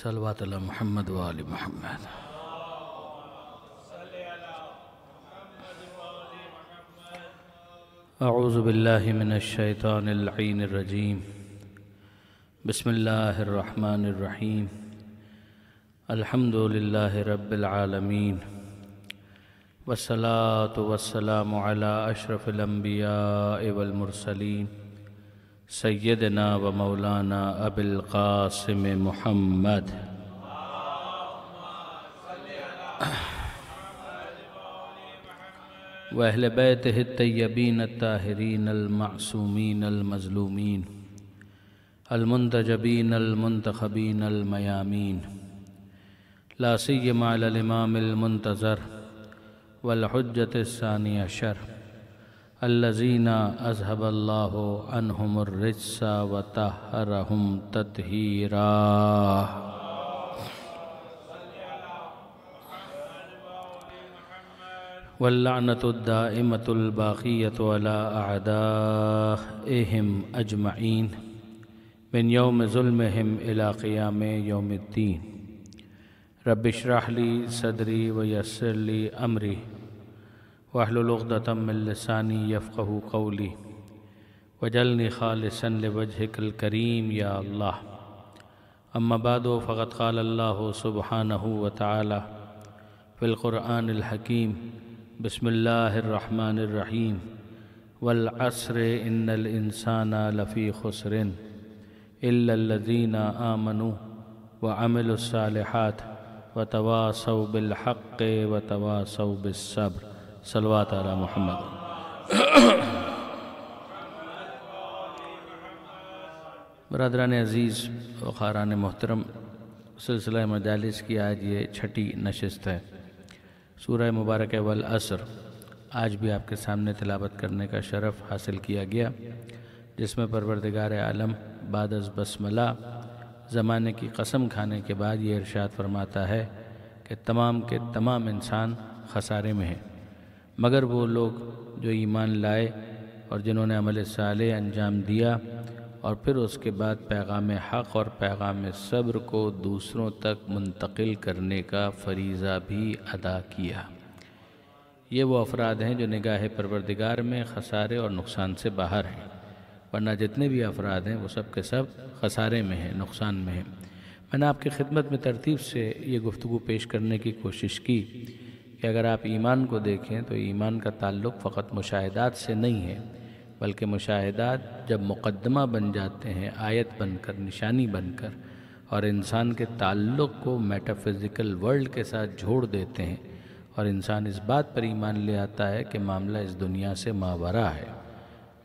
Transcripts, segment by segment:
صلوات علی محمد و آل محمد۔ اعوذ باللہ من الشیطان اللعین الرجیم، بسم اللہ الرحمن الرحیم، الحمد للہ رب العالمین، والصلاة والسلام علی اشرف الانبیاء والمرسلین، سیدنا و مولانا ابی القاسم محمد و اہل بیتہ الطیبین الطاہرین المعصومین المظلومین المنتجبین المنتخبین المیامین، لا سیما علی الامام المنتظر والحجۃ الثانی عشر الذین اذھب اللہ عنہم الرجس وطہرہم تطہیرا۔ واللعنۃ الدائمۃ الباقیۃ علی اعدائہم اجمعین من یوم ظلمہم الی قیام یوم الدین۔ رب اشرح لی صدری ویسر لی امری واحلل عقدۃ من لسانی یفقہوا قولی واجعلنی خالصا لوجہک الکریم یا اللہ۔ اما بعد فقد قال اللہ سبحانہ وتعالی فی القرآن الحکیم، بسم اللہ الرحمن الرحیم، والعصر ان الانسان لفی خسر الا الذین آمنوا وعملوا الصالحات وتواصوا بالحق وتواصوا بالصبر۔ صلوات علی محمد۔ برادران عزیز و خاران محترم، سلسلہ مجالس کی آج یہ چھٹی نشست ہے۔ سورہ مبارکہ والعصر آج بھی آپ کے سامنے تلاوت کرنے کا شرف حاصل کیا گیا، جس میں پروردگار عالم بعد از بسملہ زمانے کی قسم کھانے کے بعد یہ ارشاد فرماتا ہے کہ تمام کے تمام انسان خسارے میں ہیں، مگر وہ لوگ جو ایمان لائے اور جنہوں نے عمل صالح انجام دیا اور پھر اس کے بعد پیغام حق اور پیغام صبر کو دوسروں تک منتقل کرنے کا فریضہ بھی ادا کیا۔ یہ وہ افراد ہیں جو نگاہ پروردگار میں خسارے اور نقصان سے باہر ہیں، ورنہ جتنے بھی افراد ہیں وہ سب کے سب خسارے میں ہیں، نقصان میں ہیں۔ میں نے آپ کی خدمت میں ترتیب سے یہ گفتگو پیش کرنے کی کوشش کی کہ اگر آپ ایمان کو دیکھیں تو ایمان کا تعلق فقط مشاہدات سے نہیں ہے، بلکہ مشاہدات جب مقدمہ بن جاتے ہیں، آیت بن کر، نشانی بن کر، اور انسان کے تعلق کو میٹافزیکل ورلڈ کے ساتھ جوڑ دیتے ہیں اور انسان اس بات پر ایمان لے آتا ہے کہ معاملہ اس دنیا سے ماورا ہے،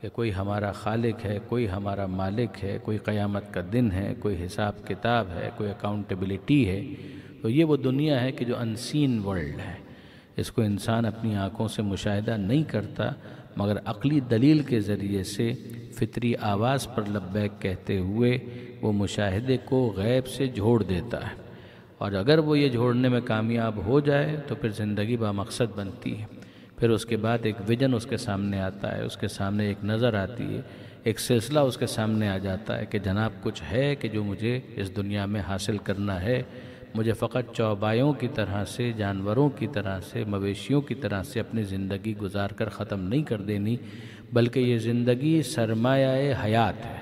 کہ کوئی ہمارا خالق ہے، کوئی ہمارا مالک ہے، کوئی قیامت کا دن ہے، کوئی حساب کتاب ہے، کوئی اکاؤنٹیبلٹی ہے، تو یہ وہ دنیا ہے کہ جو انسین ورلڈ ہے۔ اس کو انسان اپنی آنکھوں سے مشاہدہ نہیں کرتا، مگر عقلی دلیل کے ذریعے سے فطری آواز پر لبیک کہتے ہوئے وہ مشاہدے کو غیب سے جوڑ دیتا ہے، اور اگر وہ یہ جوڑنے میں کامیاب ہو جائے تو پھر زندگی بامقصد بنتی ہے۔ پھر اس کے بعد ایک ویژن اس کے سامنے آتا ہے، اس کے سامنے ایک نظر آتی ہے، ایک سلسلہ اس کے سامنے آ جاتا ہے کہ جناب کچھ ہے کہ جو مجھے اس دنیا میں حاصل کرنا ہے۔ مجھے فقط چوبایوں کی طرح سے، جانوروں کی طرح سے، مویشیوں کی طرح سے اپنی زندگی گزار کر ختم نہیں کر دینی، بلکہ یہ زندگی سرمایہ حیات ہے،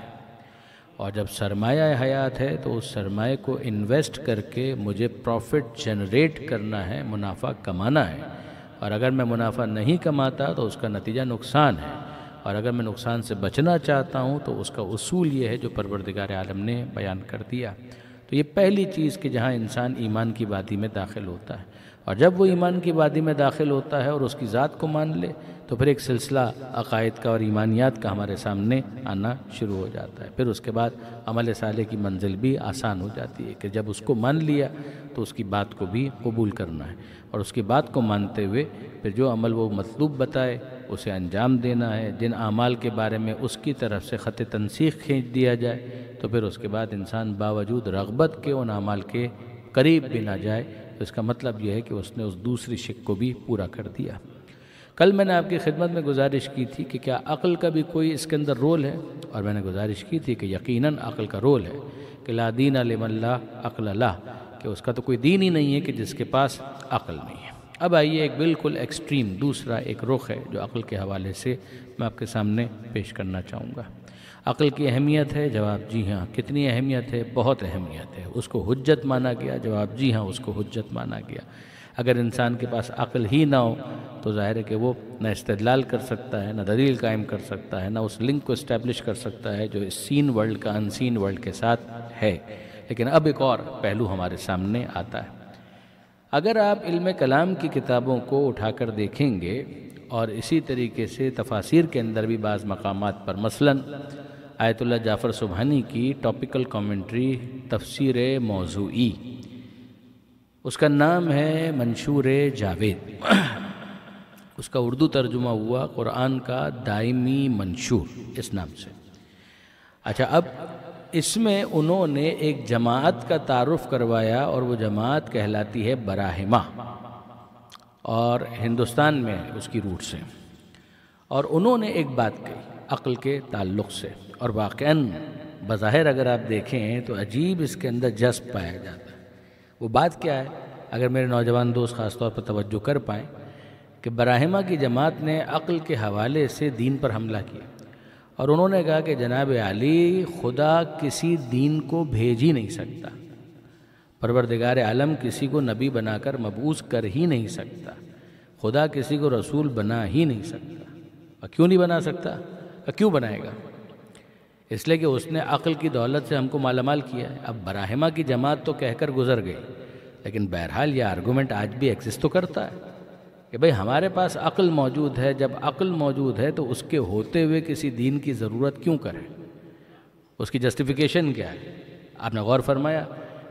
اور جب سرمایہ حیات ہے تو اس سرمایہ کو انویسٹ کر کے مجھے پروفٹ جنریٹ کرنا ہے، منافع کمانا ہے، اور اگر میں منافع نہیں کماتا تو اس کا نتیجہ نقصان ہے، اور اگر میں نقصان سے بچنا چاہتا ہوں تو اس کا اصول یہ ہے جو پروردگار عالم نے بیان کر دیا۔ تو یہ پہلی چیز کہ جہاں انسان ایمان کی وادی میں داخل ہوتا ہے، اور جب وہ ایمان کی وادی میں داخل ہوتا ہے اور اس کی ذات کو مان لے تو پھر ایک سلسلہ عقائد کا اور ایمانیات کا ہمارے سامنے آنا شروع ہو جاتا ہے۔ پھر اس کے بعد عمل صالح کی منزل بھی آسان ہو جاتی ہے کہ جب اس کو مان لیا تو اس کی بات کو بھی قبول کرنا ہے، اور اس کی بات کو مانتے ہوئے پھر جو عمل وہ مطلوب بتائے اسے انجام دینا ہے۔ جن اعمال کے بارے میں اس کی طرف سے خط تنسیخ کھینچ دیا جائے تو پھر اس کے بعد انسان باوجود رغبت کے ان اعمال کے قریب بھی نہ جائے، تو اس کا مطلب یہ ہے کہ اس نے اس دوسری شق کو بھی پورا کر دیا۔ کل میں نے آپ کی خدمت میں گزارش کی تھی کہ کیا عقل کا بھی کوئی اس کے اندر رول ہے، اور میں نے گزارش کی تھی کہ یقیناً عقل کا رول ہے کہ لا دین لمن لا عقل لا، کہ اس کا تو کوئی دین ہی نہیں ہے کہ جس کے پاس عقل نہیں ہے۔ اب آئیے ایک بالکل ایکسٹریم دوسرا ایک رخ ہے جو عقل کے حوالے سے میں آپ کے سامنے پیش کرنا چاہوں گا۔ عقل کی اہمیت ہے؟ جواب جی ہاں۔ کتنی اہمیت ہے؟ بہت اہمیت ہے۔ اس کو حجت مانا گیا؟ جواب جی ہاں، اس کو حجت مانا گیا۔ اگر انسان کے پاس عقل ہی نہ ہو تو ظاہر ہے کہ وہ نہ استدلال کر سکتا ہے، نہ دلیل قائم کر سکتا ہے، نہ اس لنک کو اسٹیبلش کر سکتا ہے جو اس سین ورلڈ کا انسین ورلڈ کے ساتھ ہے۔ لیکن اب ایک اور پہلو ہمارے سامنے آتا ہے۔ اگر آپ علم کلام کی کتابوں کو اٹھا کر دیکھیں گے اور اسی طریقے سے تفاسیر کے اندر بھی بعض مقامات پر، مثلاً آیت اللہ جعفر سبحانی کی ٹاپیکل کامنٹری تفسیر موضوعی، اس کا نام ہے منشور جاوید، اس کا اردو ترجمہ ہوا قرآن کا دائمی منشور، اس نام سے۔ اچھا، اب اس میں انہوں نے ایک جماعت کا تعارف کروایا اور وہ جماعت کہلاتی ہے براہمہ، اور ہندوستان میں اس کی روٹ سے، اور انہوں نے ایک بات کہی عقل کے تعلق سے، اور واقعاً بظاہر اگر آپ دیکھیں تو عجیب اس کے اندر جذب پایا جاتا ہے۔ وہ بات کیا ہے؟ اگر میرے نوجوان دوست خاص طور پر توجہ کر پائیں کہ براہمہ کی جماعت نے عقل کے حوالے سے دین پر حملہ کیا، اور انہوں نے کہا کہ جناب عالی، خدا کسی دین کو بھیج ہی نہیں سکتا، پروردگار عالم کسی کو نبی بنا کر مبعوث کر ہی نہیں سکتا، خدا کسی کو رسول بنا ہی نہیں سکتا۔ اور کیوں نہیں بنا سکتا؟ اور کیوں بنائے گا؟ اس لیے کہ اس نے عقل کی دولت سے ہم کو مالا مال کیا ہے۔ اب براہمہ کی جماعت تو کہہ کر گزر گئی، لیکن بہرحال یہ آرگومنٹ آج بھی ایکزسٹ تو کرتا ہے کہ بھئی ہمارے پاس عقل موجود ہے، جب عقل موجود ہے تو اس کے ہوتے ہوئے کسی دین کی ضرورت کیوں کرے؟ اس کی جسٹیفیکیشن کیا ہے؟ آپ نے غور فرمایا؟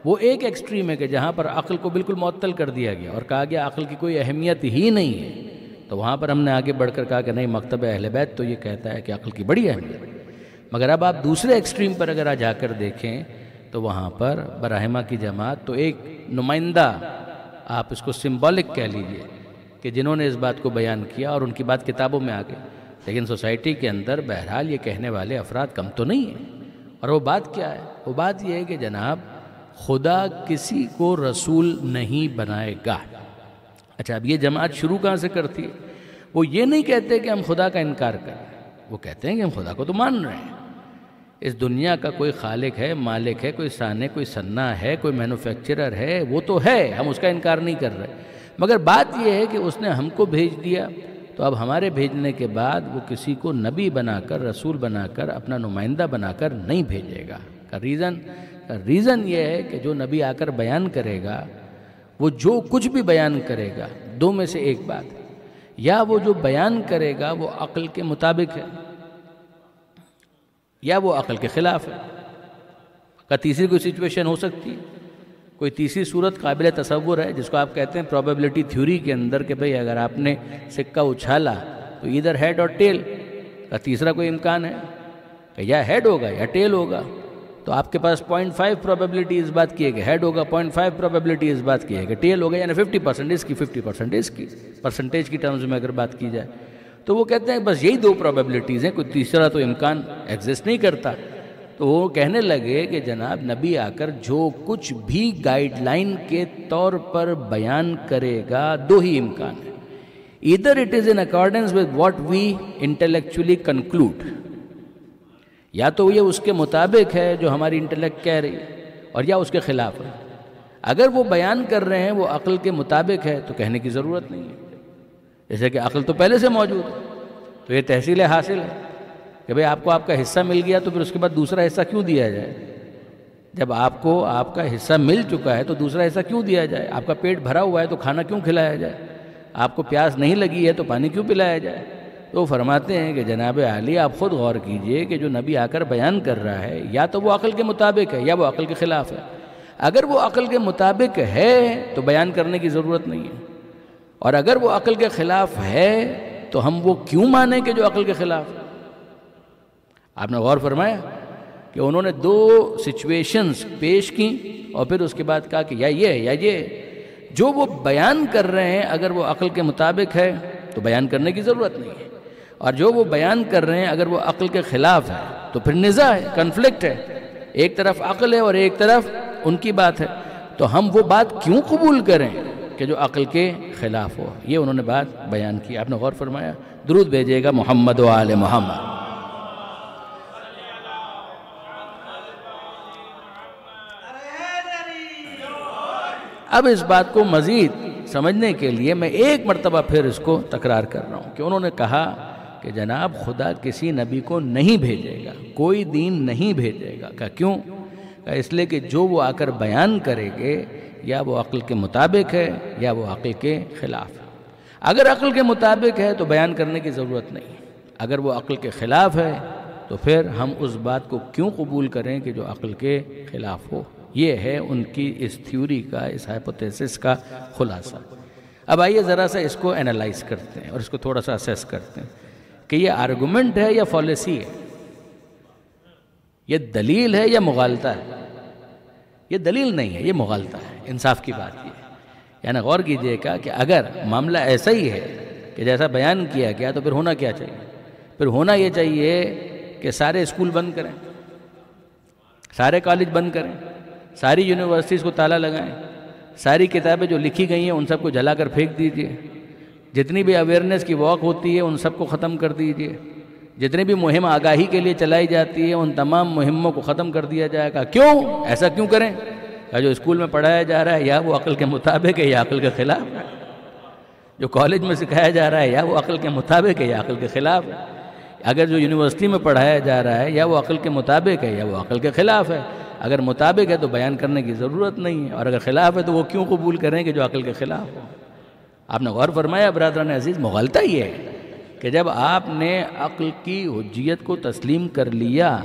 وہ ایک ایکسٹریم ہے کہ جہاں پر عقل کو بالکل معطل کر دیا گیا اور کہا گیا عقل کی کوئی اہمیت ہی نہیں ہے، تو وہاں پر ہم نے آگے بڑھ کر کہا کہ نہیں، مکتب اہل بیت تو یہ کہتا ہے کہ عقل کی بڑی اہمیت ہے۔ مگر اب آپ دوسرے ایکسٹریم پر اگر جا کر دیکھیں تو وہاں پر براہمہ کی جماعت تو ایک نمائندہ، آپ اس کو سمبولک کہہ لیجئے، کہ جنہوں نے اس بات کو بیان کیا اور ان کی بات کتابوں میں آ گئی، لیکن سوسائٹی کے اندر بہرحال یہ کہنے والے افراد کم تو نہیں ہیں۔ اور وہ بات کیا ہے؟ وہ بات یہ ہے کہ جناب خدا کسی کو رسول نہیں بنائے گا۔ اچھا، اب یہ جماعت شروع کہاں سے کرتی ہے؟ وہ یہ نہیں کہتے کہ ہم خدا کا انکار کریں، وہ کہتے ہیں کہ ہم خدا کو تو مان رہے ہیں، اس دنیا کا کوئی خالق ہے، مالک ہے، کوئی صانع، کوئی صنع ہے، کوئی مینوفیکچرر ہے، وہ تو ہے، ہم اس کا انکار نہیں کر رہے، مگر بات یہ ہے کہ اس نے ہم کو بھیج دیا، تو اب ہمارے بھیجنے کے بعد وہ کسی کو نبی بنا کر، رسول بنا کر، اپنا نمائندہ بنا کر نہیں بھیجے گا۔ کا ریزن یہ ہے کہ جو نبی آ کر بیان کرے گا، وہ جو کچھ بھی بیان کرے گا، دو میں سے ایک بات ہے، یا وہ جو بیان کرے گا وہ عقل کے مطابق ہے، یا وہ عقل کے خلاف ہے۔ کا تیسری کوئی سچویشن ہو سکتی ہے؟ کوئی تیسری صورت قابل تصور ہے جس کو آپ کہتے ہیں پروبیبلٹی تھیوری کے اندر کہ بھئی اگر آپ نے سکہ اچھالا تو ادھر ہیڈ اور ٹیل کا تیسرا کوئی امکان ہے کہ یا ہیڈ ہوگا یا ٹیل ہوگا، تو آپ کے پاس 0.5 پروبیبلٹی اس بات کی ہے کہ ہیڈ ہوگا، 0.5 پروبیبلٹی اس بات کی ہے کہ ٹیل ہوگا، یعنی 50% اس کی 50% اس کی، پرسنٹیج کی ٹرمز میں اگر بات کی جائے تو وہ کہتے ہیں بس یہی دو پروبیبلٹیز ہیں، کوئی تیسرا تو امکان ایگزسٹ نہیں کرتا۔ تو وہ کہنے لگے کہ جناب نبی آ کر جو کچھ بھی گائیڈ لائن کے طور پر بیان کرے گا، دو ہی امکان ہے، either it is in accordance with what we intellectually conclude، یا تو یہ اس کے مطابق ہے جو ہماری انٹلیکٹ کہہ رہی ہے، اور یا اس کے خلاف ہے۔ اگر وہ بیان کر رہے ہیں وہ عقل کے مطابق ہے تو کہنے کی ضرورت نہیں ہے، جیسے کہ عقل تو پہلے سے موجود ہے، تو یہ تحصیل حاصل ہے کہ بھئی آپ کو آپ کا حصہ مل گیا تو پھر اس کے بعد دوسرا حصہ کیوں دیا جائے؟ جب آپ کو آپ کا حصہ مل چکا ہے تو دوسرا حصہ کیوں دیا جائے؟ آپ کا پیٹ بھرا ہوا ہے تو کھانا کیوں کھلایا جائے؟ آپ کو پیاس نہیں لگی ہے تو پانی کیوں پلایا جائے؟ تو وہ فرماتے ہیں کہ جناب عالی آپ خود غور کیجئے کہ جو نبی آ کر بیان کر رہا ہے یا تو وہ عقل کے مطابق ہے یا وہ عقل کے خلاف ہے۔ اگر وہ عقل کے مطابق ہے تو بیان کرنے کی ضرورت نہیں ہے، اور اگر وہ عقل کے خلاف ہے تو ہم وہ کیوں مانیں کہ جو عقل کے خلاف ہے؟ آپ نے غور فرمایا کہ انہوں نے دو سچویشنز پیش کی اور پھر اس کے بعد کہا کہ یا یہ جو وہ بیان کر رہے ہیں اگر وہ عقل کے مطابق ہے تو بیان کرنے کی ضرورت نہیں ہے، اور جو وہ بیان کر رہے ہیں اگر وہ عقل کے خلاف ہے تو پھر نزاع ہے، کنفلکٹ ہے، ایک طرف عقل ہے اور ایک طرف ان کی بات ہے، تو ہم وہ بات کیوں قبول کریں کہ جو عقل کے خلاف ہو؟ یہ انہوں نے بات بیان کی. آپ نے غور فرمایا؟ درود بھیجیے گا محمد و آل محمد. اب اس بات کو مزید سمجھنے کے لیے میں ایک مرتبہ پھر اس کو تکرار کر رہا ہوں کہ انہوں نے کہا کہ جناب خدا کسی نبی کو نہیں بھیجے گا، کوئی دین نہیں بھیجے گا. کہا کیوں؟ کہا اس لیے کہ جو وہ آ کر بیان کرے گے یا وہ عقل کے مطابق ہے یا وہ عقل کے خلاف ہے. اگر عقل کے مطابق ہے تو بیان کرنے کی ضرورت نہیں، اگر وہ عقل کے خلاف ہے تو پھر ہم اس بات کو کیوں قبول کریں کہ جو عقل کے خلاف ہو. یہ ہے ان کی اس تھیوری کا، اس ہائپوتھیسس کا خلاصہ. اب آئیے ذرا سا اس کو انالائز کرتے ہیں اور اس کو تھوڑا سا اسیس کرتے ہیں کہ یہ آرگومنٹ ہے یا فالیسی ہے، یہ دلیل ہے یا مغالطہ ہے. یہ دلیل نہیں ہے، یہ مغالطہ ہے. انصاف کی بات یہ ہے. یعنی غور کیجئے گا کہ اگر معاملہ ایسا ہی ہے کہ جیسا بیان کیا گیا تو پھر ہونا کیا چاہیے؟ پھر ہونا یہ چاہیے کہ سارے اسکول بند کریں، سارے کالج بند کریں، ساری یونیورسٹیز کو تالا لگائیں، ساری کتابیں جو لکھی گئی ہیں ان سب کو جلا کر پھینک دیجئے، جتنی بھی اویئرنیس کی واک ہوتی ہے ان سب کو ختم کر دیجئے، جتنی بھی مہم آگاہی کے لیے چلائی جاتی ہے ان تمام مہموں کو ختم کر دیا جائے گا. کیوں؟ ایسا کیوں کریں؟ جو اسکول میں پڑھایا جا رہا ہے یا وہ عقل کے مطابق ہے یا عقل کے خلاف ہے، جو کالج میں سکھایا جا رہا ہے یا وہ عقل کے مطابق ہے یا عقل کے خلاف ہے، اگر جو یونیورسٹی میں پڑھایا جا رہا ہے یا وہ عقل کے مطابق ہے یا وہ عقل کے خلاف ہے. اگر مطابق ہے تو بیان کرنے کی ضرورت نہیں ہے، اور اگر خلاف ہے تو وہ کیوں قبول کریں کہ جو عقل کے خلاف ہو؟ آپ نے غور فرمایا برادران عزیز؟ مغالطہ یہ ہے کہ جب آپ نے عقل کی حجیت کو تسلیم کر لیا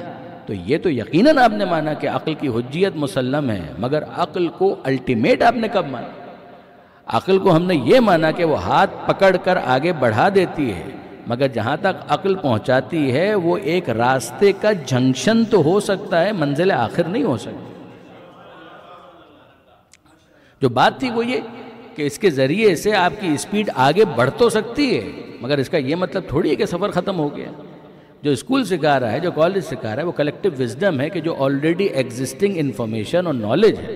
تو یہ تو یقیناً آپ نے مانا کہ عقل کی حجیت مسلم ہے، مگر عقل کو الٹیمیٹ آپ نے کب مانا؟ عقل کو ہم نے یہ مانا کہ وہ ہاتھ پکڑ کر آگے بڑھا دیتی ہے، مگر جہاں تک عقل پہنچاتی ہے وہ ایک راستے کا جنکشن تو ہو سکتا ہے، منزل آخر نہیں ہو سکتی. جو بات تھی وہ یہ کہ اس کے ذریعے سے آپ کی اسپیڈ آگے بڑھ تو سکتی ہے، مگر اس کا یہ مطلب تھوڑی ہے کہ سفر ختم ہو گیا. جو اسکول سکھا رہا ہے، جو کالج سکھا رہا ہے، وہ کلیکٹیو وزڈم ہے کہ جو آلریڈی ایگزسٹنگ انفارمیشن اور نالج ہے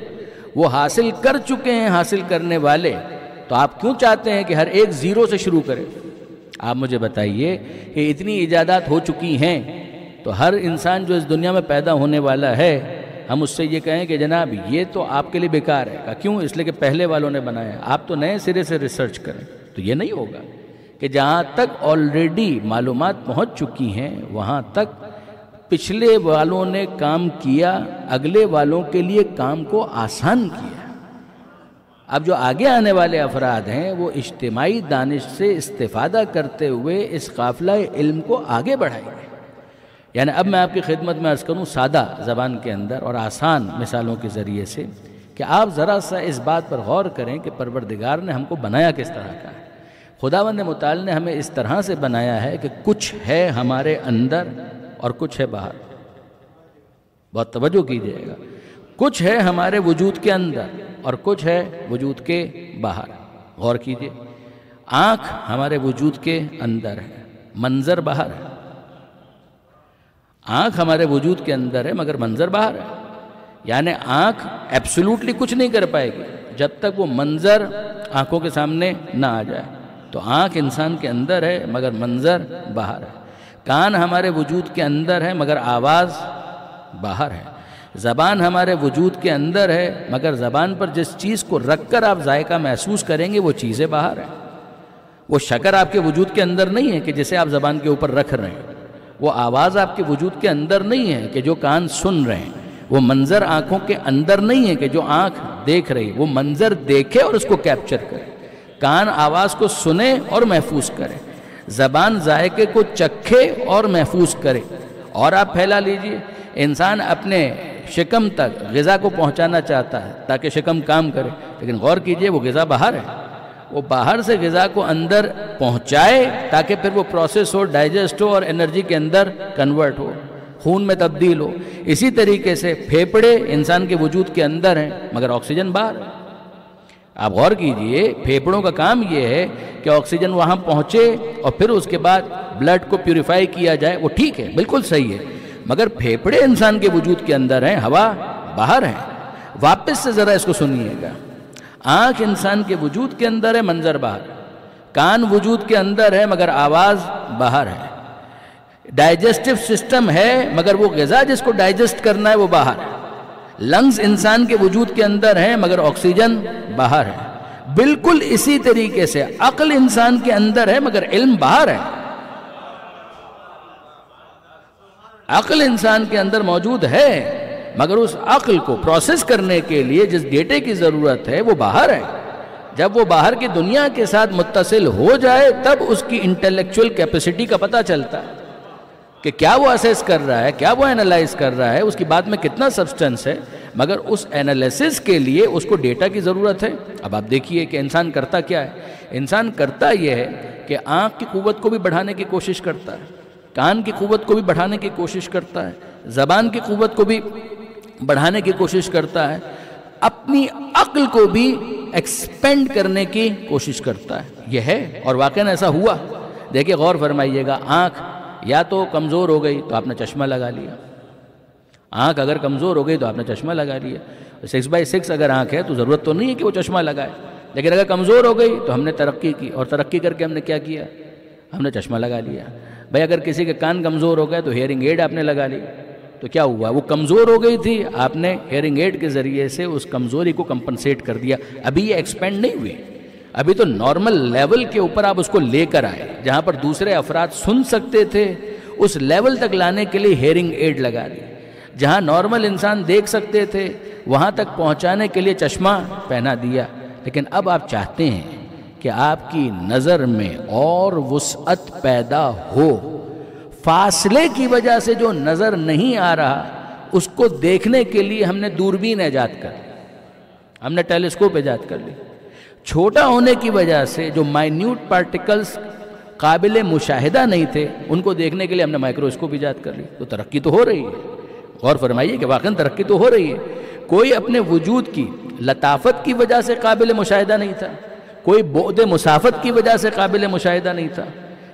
وہ حاصل کر چکے ہیں حاصل کرنے والے. تو آپ کیوں چاہتے ہیں کہ ہر ایک زیرو سے شروع کرے؟ آپ مجھے بتائیے کہ اتنی ایجادات ہو چکی ہیں تو ہر انسان جو اس دنیا میں پیدا ہونے والا ہے ہم اس سے یہ کہیں کہ جناب یہ تو آپ کے لیے بیکار ہے. کیوں؟ اس لیے کہ پہلے والوں نے بنایا، آپ تو نئے سرے سے ریسرچ کریں. تو یہ نہیں ہوگا کہ جہاں تک آلریڈی معلومات پہنچ چکی ہیں وہاں تک پچھلے والوں نے کام کیا، اگلے والوں کے لیے کام کو آسان کیا. اب جو آگے آنے والے افراد ہیں وہ اجتماعی دانش سے استفادہ کرتے ہوئے اس قافلہ علم کو آگے بڑھائیں گے. یعنی اب میں آپ کی خدمت میں عرض کروں سادہ زبان کے اندر اور آسان مثالوں کے ذریعے سے کہ آپ ذرا سا اس بات پر غور کریں کہ پروردگار نے ہم کو بنایا کس طرح کا ہے. خداوند متعال نے ہمیں اس طرح سے بنایا ہے کہ کچھ ہے ہمارے اندر اور کچھ ہے باہر. بہت توجہ کیجئے گا. کچھ ہے ہمارے وجود کے اندر اور کچھ ہے وجود کے باہر. غور کیجئے. آنکھ ہمارے وجود کے اندر ہے، منظر باہر ہے. آنکھ ہمارے وجود کے اندر ہے مگر منظر باہر ہے. یعنی آنکھ ایبسولوٹلی کچھ نہیں کر پائے گی جب تک وہ منظر آنکھوں کے سامنے نہ آ جائے. تو آنکھ انسان کے اندر ہے مگر منظر باہر ہے. کان ہمارے وجود کے اندر ہے مگر آواز باہر ہے. زبان ہمارے وجود کے اندر ہے مگر زبان پر جس چیز کو رکھ کر آپ ذائقہ محسوس کریں گے وہ چیزیں باہر ہیں. وہ شکر آپ کے وجود کے اندر نہیں ہے کہ جسے آپ زبان کے اوپر رکھ رہے ہیں. وہ آواز آپ کے وجود کے اندر نہیں ہے کہ جو کان سن رہے ہیں. وہ منظر آنکھوں کے اندر نہیں ہے کہ جو آنکھ دیکھ رہی. وہ منظر دیکھے اور اس کو کیپچر کرے. کان آواز کو سنے اور محفوظ کرے. زبان ذائقے کو چکھے اور محفوظ کرے. اور آپ پھیلا لیجئے انسان اپنے شکم تک غذا کو پہنچانا چاہتا ہے تاکہ شکم کام کرے، لیکن غور کیجئے وہ غذا باہر ہے. وہ باہر سے غذا کو اندر پہنچائے تاکہ پھر وہ پروسیس ہو، ڈائجسٹ ہو اور انرجی کے اندر کنورٹ ہو، خون میں تبدیل ہو. اسی طریقے سے پھیپھڑے انسان کے وجود کے اندر ہیں مگر آکسیجن باہر ہے. آپ غور کیجئے پھیپھڑوں کا کام یہ ہے کہ آکسیجن وہاں پہنچے اور پھر اس کے بعد بلڈ کو پیوریفائی کیا جائے. وہ ٹھیک ہے، بالکل صحیح ہے. مگر پھیپھڑے انسان کے وجود کے اندر ہیں، ہوا باہر ہے۔ واپس سے ذرا اس کو سنیے گا، آنکھ انسان کے وجود کے اندر ہے، منظر باہر، کان وجود کے اندر ہے مگر آواز باہر ہے، ڈائجسٹو سسٹم ہے مگر وہ غذا جس کو ڈائجسٹ کرنا ہے وہ باہر ہے، لنگز انسان کے وجود کے اندر ہیں مگر آکسیجن باہر ہے۔ بالکل اسی طریقے سے عقل انسان کے اندر ہے مگر علم باہر ہے۔ عقل انسان کے اندر موجود ہے مگر اس عقل کو پروسیس کرنے کے لیے جس ڈیٹے کی ضرورت ہے وہ باہر ہے۔ جب وہ باہر کی دنیا کے ساتھ متصل ہو جائے تب اس کی انٹلیکچول کیپیسٹی کا پتہ چلتا ہے کہ کیا وہ اسیس کر رہا ہے، کیا وہ اینالائز کر رہا ہے، اس کی بات میں کتنا سبسٹنس ہے، مگر اس اینالیسس کے لیے اس کو ڈیٹا کی ضرورت ہے۔ اب آپ دیکھیے کہ انسان کرتا کیا ہے، انسان کرتا یہ ہے کہ آنکھ کی قوت کو بھی بڑھانے کی کوشش کرتا ہے، کان کی قوت کو بھی بڑھانے کی کوشش کرتا ہے، زبان کی قوت کو بھی بڑھانے کی کوشش کرتا ہے، اپنی عقل کو بھی ایکسپینڈ کرنے کی کوشش کرتا ہے۔ یہ ہے اور واقعاً ایسا ہوا۔ دیکھیں غور فرمائیے گا، آنکھ یا تو کمزور ہو گئی تو آپ نے چشمہ لگا لیا، آنکھ اگر کمزور ہو گئی تو آپ نے چشمہ لگا لیا۔ 6/6 اگر آنکھ ہے تو ضرورت تو نہیں ہے کہ وہ چشمہ لگائے، لیکن اگر کمزور ہو گئی تو ہم نے ترقی کی، اور ترقی کر کے ہم نے کیا کیا، ہم نے چشمہ لگا لیا۔ بھائی اگر کسی کے کان کمزور ہو گئے تو ہیئرنگ ایڈ آپ نے لگا لی، تو کیا ہوا، وہ کمزور ہو گئی تھی، آپ نے ہیئرنگ ایڈ کے ذریعے سے اس کمزوری کو کمپنسیٹ کر دیا۔ ابھی یہ ایکسپینڈ نہیں ہوئی، ابھی تو نارمل لیول کے اوپر آپ اس کو لے کر آئے، جہاں پر دوسرے افراد سن سکتے تھے اس لیول تک لانے کے لیے ہیئرنگ ایڈ لگا دی، جہاں نارمل انسان دیکھ سکتے تھے وہاں تک پہنچانے کے لیے چشمہ پہنا دیا۔ لیکن اب آپ چاہتے ہیں کہ آپ کی نظر میں اور وسعت پیدا ہو، فاصلے کی وجہ سے جو نظر نہیں آ رہا اس کو دیکھنے کے لیے ہم نے دوربین ایجاد کر لی، ہم نے ٹیلیسکوپ ایجاد کر لی۔ چھوٹا ہونے کی وجہ سے جو مائنیوٹ پارٹیکلز قابل مشاہدہ نہیں تھے ان کو دیکھنے کے لیے ہم نے مائکروسکوپ ایجاد کر لی۔ تو ترقی تو ہو رہی ہے، غور فرمائیے کہ واقعاً ترقی تو ہو رہی ہے۔ کوئی اپنے وجود کی لطافت کی وجہ سے قابل مشاہدہ نہیں تھا، کوئی بعد مسافت کی وجہ سے قابل مشاہدہ نہیں تھا،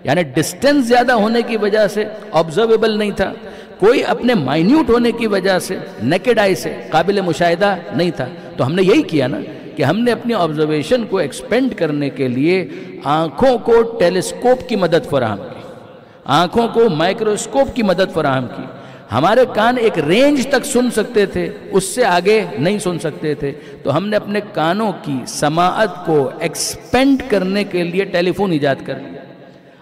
یعنی ڈسٹنس زیادہ ہونے کی وجہ سے آبزرویبل نہیں تھا، کوئی اپنے مائنیوٹ ہونے کی وجہ سے نیکڈ آئی سے قابل مشاہدہ نہیں تھا۔ تو ہم نے یہی کیا نا کہ ہم نے اپنی آبزرویشن کو ایکسپینڈ کرنے کے لیے آنکھوں کو ٹیلیسکوپ کی مدد فراہم کی، آنکھوں کو مائکروسکوپ کی مدد فراہم کی۔ ہمارے کان ایک رینج تک سن سکتے تھے، اس سے آگے نہیں سن سکتے تھے، تو ہم نے اپنے کانوں کی سماعت کو ایکسپینڈ کرنے کے لیے ٹیلی فون ایجاد کر لیا۔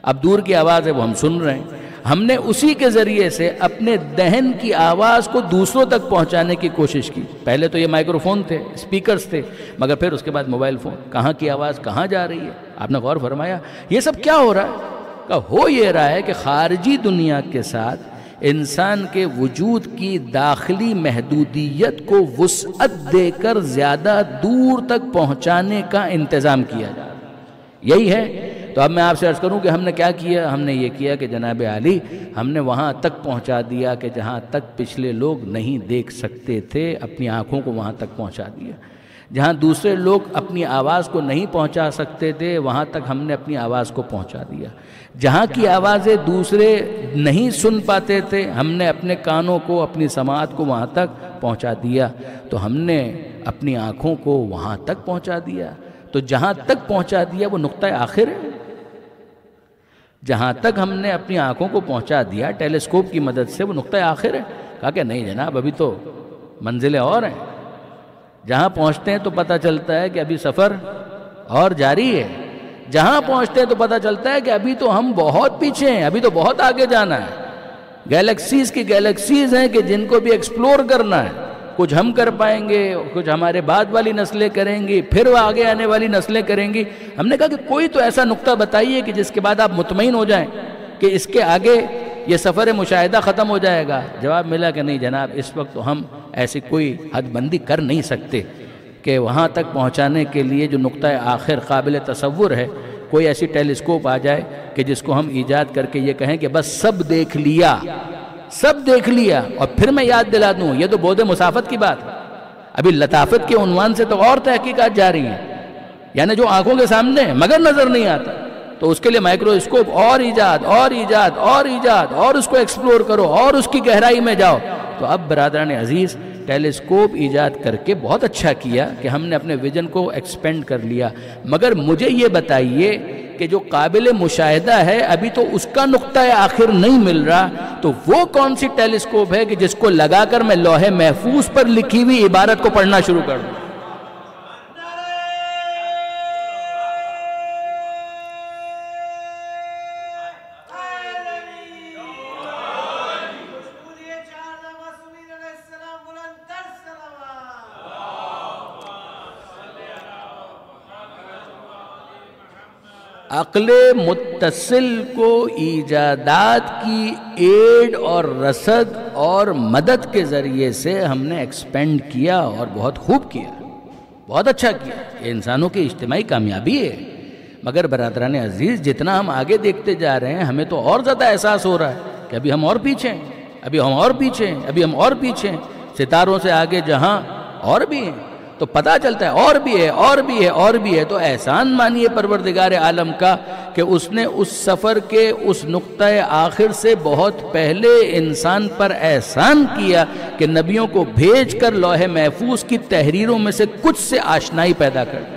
اب دور کی آواز ہے وہ ہم سن رہے ہیں، ہم نے اسی کے ذریعے سے اپنے دہن کی آواز کو دوسروں تک پہنچانے کی کوشش کی۔ پہلے تو یہ مائکروفون تھے، اسپیکرز تھے، مگر پھر اس کے بعد موبائل فون، کہاں کی آواز کہاں جا رہی ہے، آپ نے غور فرمایا؟ یہ سب کیا ہو رہا ہے؟ کہ ہو یہ رہا ہے کہ خارجی دنیا کے ساتھ انسان کے وجود کی داخلی محدودیت کو وسعت دے کر زیادہ دور تک پہنچانے کا انتظام کیا جا رہا ہے، یہی ہے۔ تو اب میں آپ سے عرض کروں کہ ہم نے کیا کیا، ہم نے یہ کیا کہ جناب عالی ہم نے وہاں تک پہنچا دیا کہ جہاں تک پچھلے لوگ نہیں دیکھ سکتے تھے، اپنی آنکھوں کو وہاں تک پہنچا دیا۔ جہاں دوسرے لوگ اپنی آواز کو نہیں پہنچا سکتے تھے وہاں تک ہم نے اپنی آواز کو پہنچا دیا۔ جہاں کی آوازیں دوسرے نہیں سن پاتے تھے ہم نے اپنے کانوں کو، اپنی سماعت کو وہاں تک پہنچا دیا۔ تو ہم نے اپنی آنکھوں کو وہاں تک پہنچا دیا۔ تو جہاں تک پہنچا دیا وہ نقطہ آخر ہے۔ جہاں تک ہم نے اپنی آنکھوں کو پہنچا دیا ٹیلیسکوپ کی مدد سے وہ نقطہ آخر ہے۔ کہا کہ نہیں جناب، ابھی تو منزلیں اور ہیں۔ جہاں پہنچتے ہیں تو پتہ چلتا ہے کہ ابھی سفر اور جاری ہے، جہاں پہنچتے ہیں تو پتہ چلتا ہے کہ ابھی تو ہم بہت پیچھے ہیں، ابھی تو بہت آگے جانا ہے۔ گیلیکسیز کی گیلیکسیز ہیں کہ جن کو بھی ایکسپلور کرنا ہے، کچھ ہم کر پائیں گے، کچھ ہمارے بعد والی نسلیں کریں گی، پھر وہ آگے آنے والی نسلیں کریں گی۔ ہم نے کہا کہ کوئی تو ایسا نقطہ بتائیے کہ جس کے بعد آپ مطمئن ہو جائیں کہ اس کے آگے یہ سفر مشاہدہ ختم ہو جائے گا۔ جواب ملا کہ نہیں جناب، اس وقت تو ہم ایسی کوئی حد بندی کر نہیں سکتے کہ وہاں تک پہنچانے کے لیے جو نقطہ آخر قابل تصور ہے کوئی ایسی ٹیلیسکوپ آ جائے کہ جس کو ہم ایجاد کر کے یہ کہیں کہ بس سب دیکھ لیا، سب دیکھ لیا۔ اور پھر میں یاد دلا دوں، یہ تو بعد مسافت کی بات ہے، ابھی لطافت کے عنوان سے تو اور تحقیقات جاری ہیں، یعنی جو آنکھوں کے سامنے ہے مگر نظر نہیں آتا۔ تو اس کے لیے مائکروسکوپ اور ایجاد اور ایجاد اور ایجاد اور اس کو ایکسپلور کرو اور اس کی گہرائی میں جاؤ. تو اب برادران عزیز ٹیلیسکوپ ایجاد کر کے بہت اچھا کیا کہ ہم نے اپنے ویژن کو ایکسپینڈ کر لیا، مگر مجھے یہ بتائیے کہ جو قابل مشاہدہ ہے ابھی تو اس کا نقطہ آخر نہیں مل رہا، تو وہ کون سی ٹیلیسکوپ ہے کہ جس کو لگا کر میں لوح محفوظ پر لکھی ہوئی عبارت کو پڑھنا شروع کر دوں؟ عقل متصل کو ایجادات کی ایڈ اور رصد اور مدد کے ذریعے سے ہم نے ایکسپینڈ کیا اور بہت خوب کیا، بہت اچھا کیا. یہ انسانوں کی اجتماعی کامیابی ہے. مگر برادران عزیز جتنا ہم آگے دیکھتے جا رہے ہیں ہمیں تو اور زیادہ احساس ہو رہا ہے کہ ابھی ہم اور پیچھے ہیں، ابھی ہم اور پیچھے ہیں، ابھی ہم اور پیچھے ہیں. ستاروں سے آگے جہاں اور بھی ہیں، تو پتہ چلتا ہے اور بھی ہے اور بھی ہے اور بھی ہے. تو احسان مانیے پروردگار عالم کا کہ اس نے اس سفر کے اس نقطۂ آخر سے بہت پہلے انسان پر احسان کیا کہ نبیوں کو بھیج کر لوح محفوظ کی تحریروں میں سے کچھ سے آشنائی پیدا کر دی.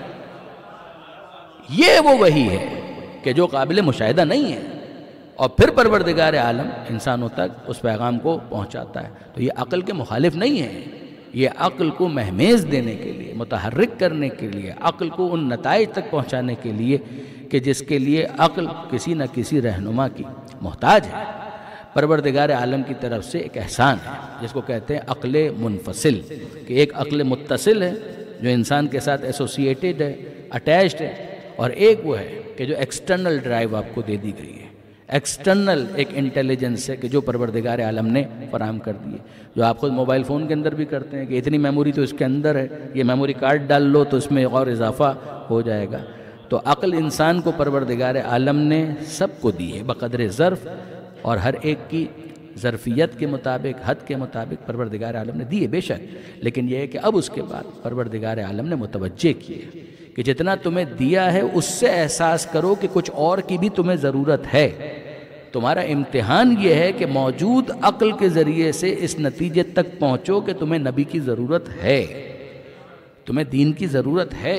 یہ وہ وحی ہے کہ جو قابل مشاہدہ نہیں ہے، اور پھر پروردگار عالم انسانوں تک اس پیغام کو پہنچاتا ہے. تو یہ عقل کے مخالف نہیں ہے، یہ عقل کو مہمیز دینے کے لیے، متحرک کرنے کے لیے، عقل کو ان نتائج تک پہنچانے کے لیے کہ جس کے لیے عقل کسی نہ کسی رہنما کی محتاج ہے. پروردگار عالم کی طرف سے ایک احسان ہے جس کو کہتے ہیں عقل منفصل، کہ ایک عقل متصل ہے جو انسان کے ساتھ ایسوسیٹڈ ہے، اٹیچڈ ہے، اور ایک وہ ہے کہ جو ایکسٹرنل ڈرائیو آپ کو دے دی گئی ہے، ایکسٹرنل ایک انٹیلیجنس ہے کہ جو پروردگار عالم نے فراہم کر دی ہے، جو آپ خود موبائل فون کے اندر بھی کرتے ہیں کہ اتنی میموری تو اس کے اندر ہے، یہ میموری کارڈ ڈال لو تو اس میں اور اضافہ ہو جائے گا. تو عقل انسان کو پروردگار عالم نے سب کو دی ہے بقدر ظرف، اور ہر ایک کی ظرفیت کے مطابق، حد کے مطابق پروردگار عالم نے دی ہے بے شک. لیکن یہ ہے کہ اب اس کے بعد پروردگار عالم نے متوجہ کیے کہ جتنا تمہیں دیا ہے اس سے احساس کرو کہ کچھ اور کی بھی تمہیں ضرورت ہے. تمہارا امتحان یہ ہے کہ موجود عقل کے ذریعے سے اس نتیجے تک پہنچو کہ تمہیں نبی کی ضرورت ہے، تمہیں دین کی ضرورت ہے.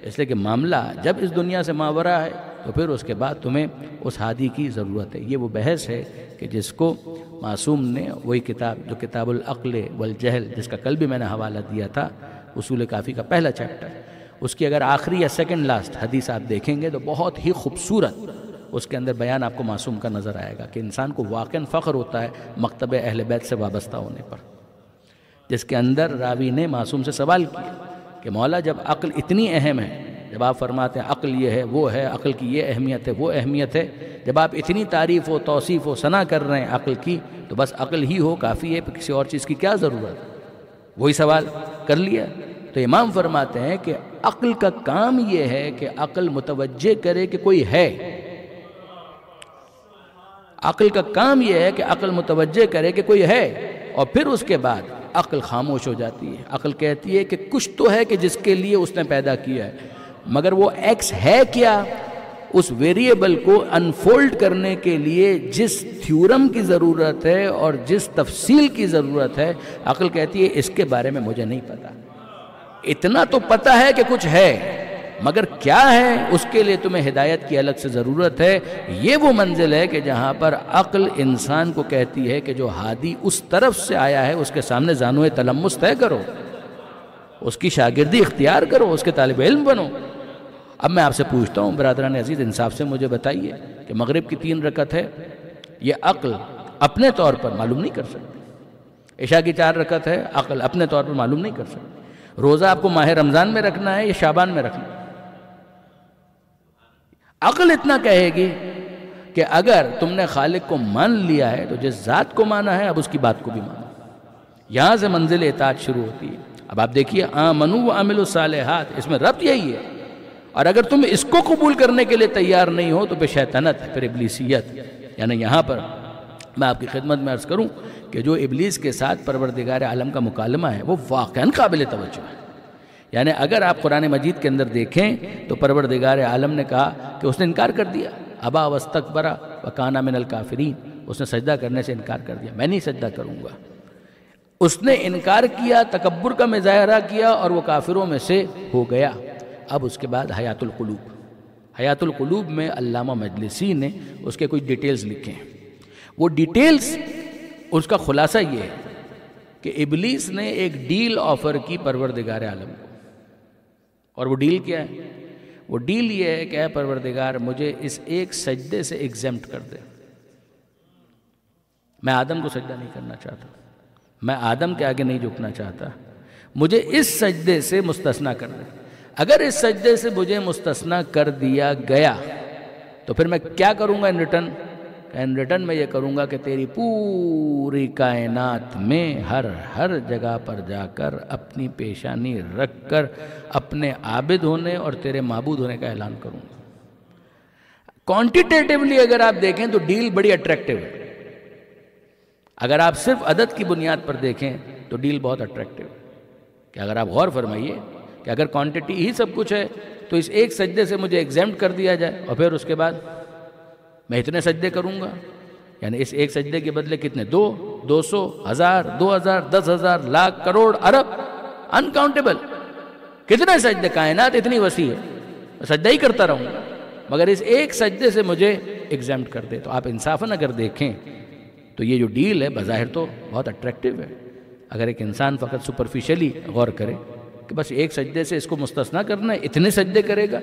اس لیے کہ معاملہ جب اس دنیا سے ماورا ہے تو پھر اس کے بعد تمہیں اس ہادی کی ضرورت ہے. یہ وہ بحث ہے کہ جس کو معصوم نے وہی کتاب جو کتاب العقل والجہل، جس کا کل بھی میں نے حوالہ دیا تھا، اصول کافی کا پہلا چیپٹر، اس کی اگر آخری یا سیکنڈ لاسٹ حدیث آپ دیکھیں گے تو بہت ہی خوبصورت اس کے اندر بیان آپ کو معصوم کا نظر آئے گا کہ انسان کو واقعاً فخر ہوتا ہے مکتب اہل بیت سے وابستہ ہونے پر، جس کے اندر راوی نے معصوم سے سوال کیا کہ مولا جب عقل اتنی اہم ہے، جب آپ فرماتے ہیں عقل یہ ہے وہ ہے، عقل کی یہ اہمیت ہے وہ اہمیت ہے، جب آپ اتنی تعریف و توصیف و ثنا کر رہے ہیں عقل کی، تو بس عقل ہی ہو کافی ہے، کسی اور چیز کی کیا ضرورت ہے؟ وہی سوال کر لیا. تو امام فرماتے ہیں کہ عقل کا کام یہ ہے کہ عقل متوجہ کرے کہ کوئی ہے. عقل کا کام یہ ہے کہ عقل متوجہ کرے کہ کوئی ہے، اور پھر اس کے بعد عقل خاموش ہو جاتی ہے. عقل کہتی ہے کہ کچھ تو ہے کہ جس کے لیے اس نے پیدا کیا ہے، مگر وہ ایکس ہے کیا؟ اس ویریبل کو انفولڈ کرنے کے لیے جس تھیورم کی ضرورت ہے اور جس تفصیل کی ضرورت ہے، عقل کہتی ہے اس کے بارے میں مجھے نہیں پتا. اتنا تو پتہ ہے کہ کچھ ہے، مگر کیا ہے اس کے لیے تمہیں ہدایت کی الگ سے ضرورت ہے. یہ وہ منزل ہے کہ جہاں پر عقل انسان کو کہتی ہے کہ جو ہادی اس طرف سے آیا ہے اس کے سامنے زانوئے تلمس طے کرو، اس کی شاگردی اختیار کرو، اس کے طالب علم بنو. اب میں آپ سے پوچھتا ہوں برادران عزیز، انصاف سے مجھے بتائیے کہ مغرب کی 3 رکعت ہے، یہ عقل اپنے طور پر معلوم نہیں کر سکتی. عشاء کی 4 رکعت ہے، عقل اپنے طور پر معلوم نہیں کر سکتی. روزہ آپ کو ماہ رمضان میں رکھنا ہے یا شعبان میں رکھنا ہے؟ عقل اتنا کہے گی کہ اگر تم نے خالق کو مان لیا ہے تو جس ذات کو مانا ہے اب اس کی بات کو بھی مانا. یہاں سے منزل اطاعت شروع ہوتی ہے. اب آپ دیکھیے آمنوا وعملوا الصالحات، اس میں ربط یہی ہے. اور اگر تم اس کو قبول کرنے کے لیے تیار نہیں ہو تو پھر شیطنت ہے، پھر ابلیسیت. یعنی یہاں پر میں آپ کی خدمت میں عرض کروں کہ جو ابلیس کے ساتھ پروردگار عالم کا مکالمہ ہے وہ واقعاً قابل توجہ ہے. یعنی اگر آپ قرآن مجید کے اندر دیکھیں تو پروردگار عالم نے کہا کہ اس نے انکار کر دیا، ابا واستکبر وکان من الکافرین، اس نے سجدہ کرنے سے انکار کر دیا، میں نہیں سجدہ کروں گا۔ اس نے انکار کیا، تکبر کا مظاہرہ کیا اور وہ کافروں میں سے ہو گیا۔ اب اس کے بعد حیات القلوب، حیات القلوب میں علامہ مجلسی نے اس کے کچھ ڈیٹیلز لکھے ہیں۔ وہ ڈیٹیلز، اس کا خلاصہ یہ ہے کہ ابلیس نے ایک ڈیل آفر کی پروردگار عالم کو، اور وہ ڈیل کیا ہے؟ وہ ڈیل یہ ہے کہ اے پروردگار مجھے اس ایک سجدے سے ایگزمپٹ کر دے، میں آدم کو سجدہ نہیں کرنا چاہتا، میں آدم کے آگے نہیں جھکنا چاہتا، مجھے اس سجدے سے مستثنیٰ کر دے۔ اگر اس سجدے سے مجھے مستثنیٰ کر دیا گیا تو پھر میں کیا کروں گا ان ریٹرن میں یہ کروں گا کہ تیری پوری کائنات میں ہر جگہ پر جا کر اپنی پیشانی رکھ کر اپنے عابد ہونے اور تیرے معبود ہونے کا اعلان کروں گا۔ کوانٹیٹیٹیولی اگر آپ دیکھیں تو ڈیل بڑی اٹریکٹیو ہے۔ اگر آپ صرف عدد کی بنیاد پر دیکھیں تو ڈیل بہت اٹریکٹیو ہے، کہ اگر آپ غور فرمائیے کہ اگر کوانٹیٹی ہی سب کچھ ہے تو اس ایک سجدے سے مجھے ایگزمپٹ کر دیا جائے اور پھر اس کے بعد میں اتنے سجدے کروں گا، یعنی اس ایک سجدے کے بدلے کتنے؟ 200 1000 2000 10,000 لاکھ کروڑ ارب، انکاؤنٹیبل کتنے سجدے، کائنات اتنی وسیع ہے، میں سجدہ ہی کرتا رہوں گا، مگر اس ایک سجدے سے مجھے ایگزمپٹ کر دے۔ تو آپ انصافاً اگر دیکھیں تو یہ جو ڈیل ہے بظاہر تو بہت اٹریکٹیو ہے۔ اگر ایک انسان فقط سپرفیشلی غور کرے کہ بس ایک سجدے سے اس کو مستثنیٰ کرنا ہے، اتنے سجدے کرے گا،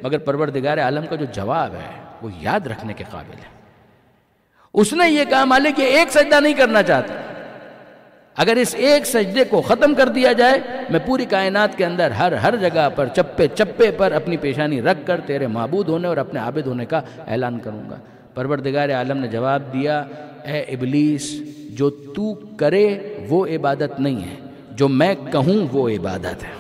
مگر پروردگار عالم کا جو جواب ہے وہ یاد رکھنے کے قابل ہے۔ اس نے یہ کہا مالک یہ ایک سجدہ نہیں کرنا چاہتا، اگر اس ایک سجدے کو ختم کر دیا جائے میں پوری کائنات کے اندر ہر جگہ پر چپے چپے پر اپنی پیشانی رکھ کر تیرے معبود ہونے اور اپنے عابد ہونے کا اعلان کروں گا۔ پروردگار عالم نے جواب دیا، اے ابلیس جو تو کرے وہ عبادت نہیں ہے، جو میں کہوں وہ عبادت ہے۔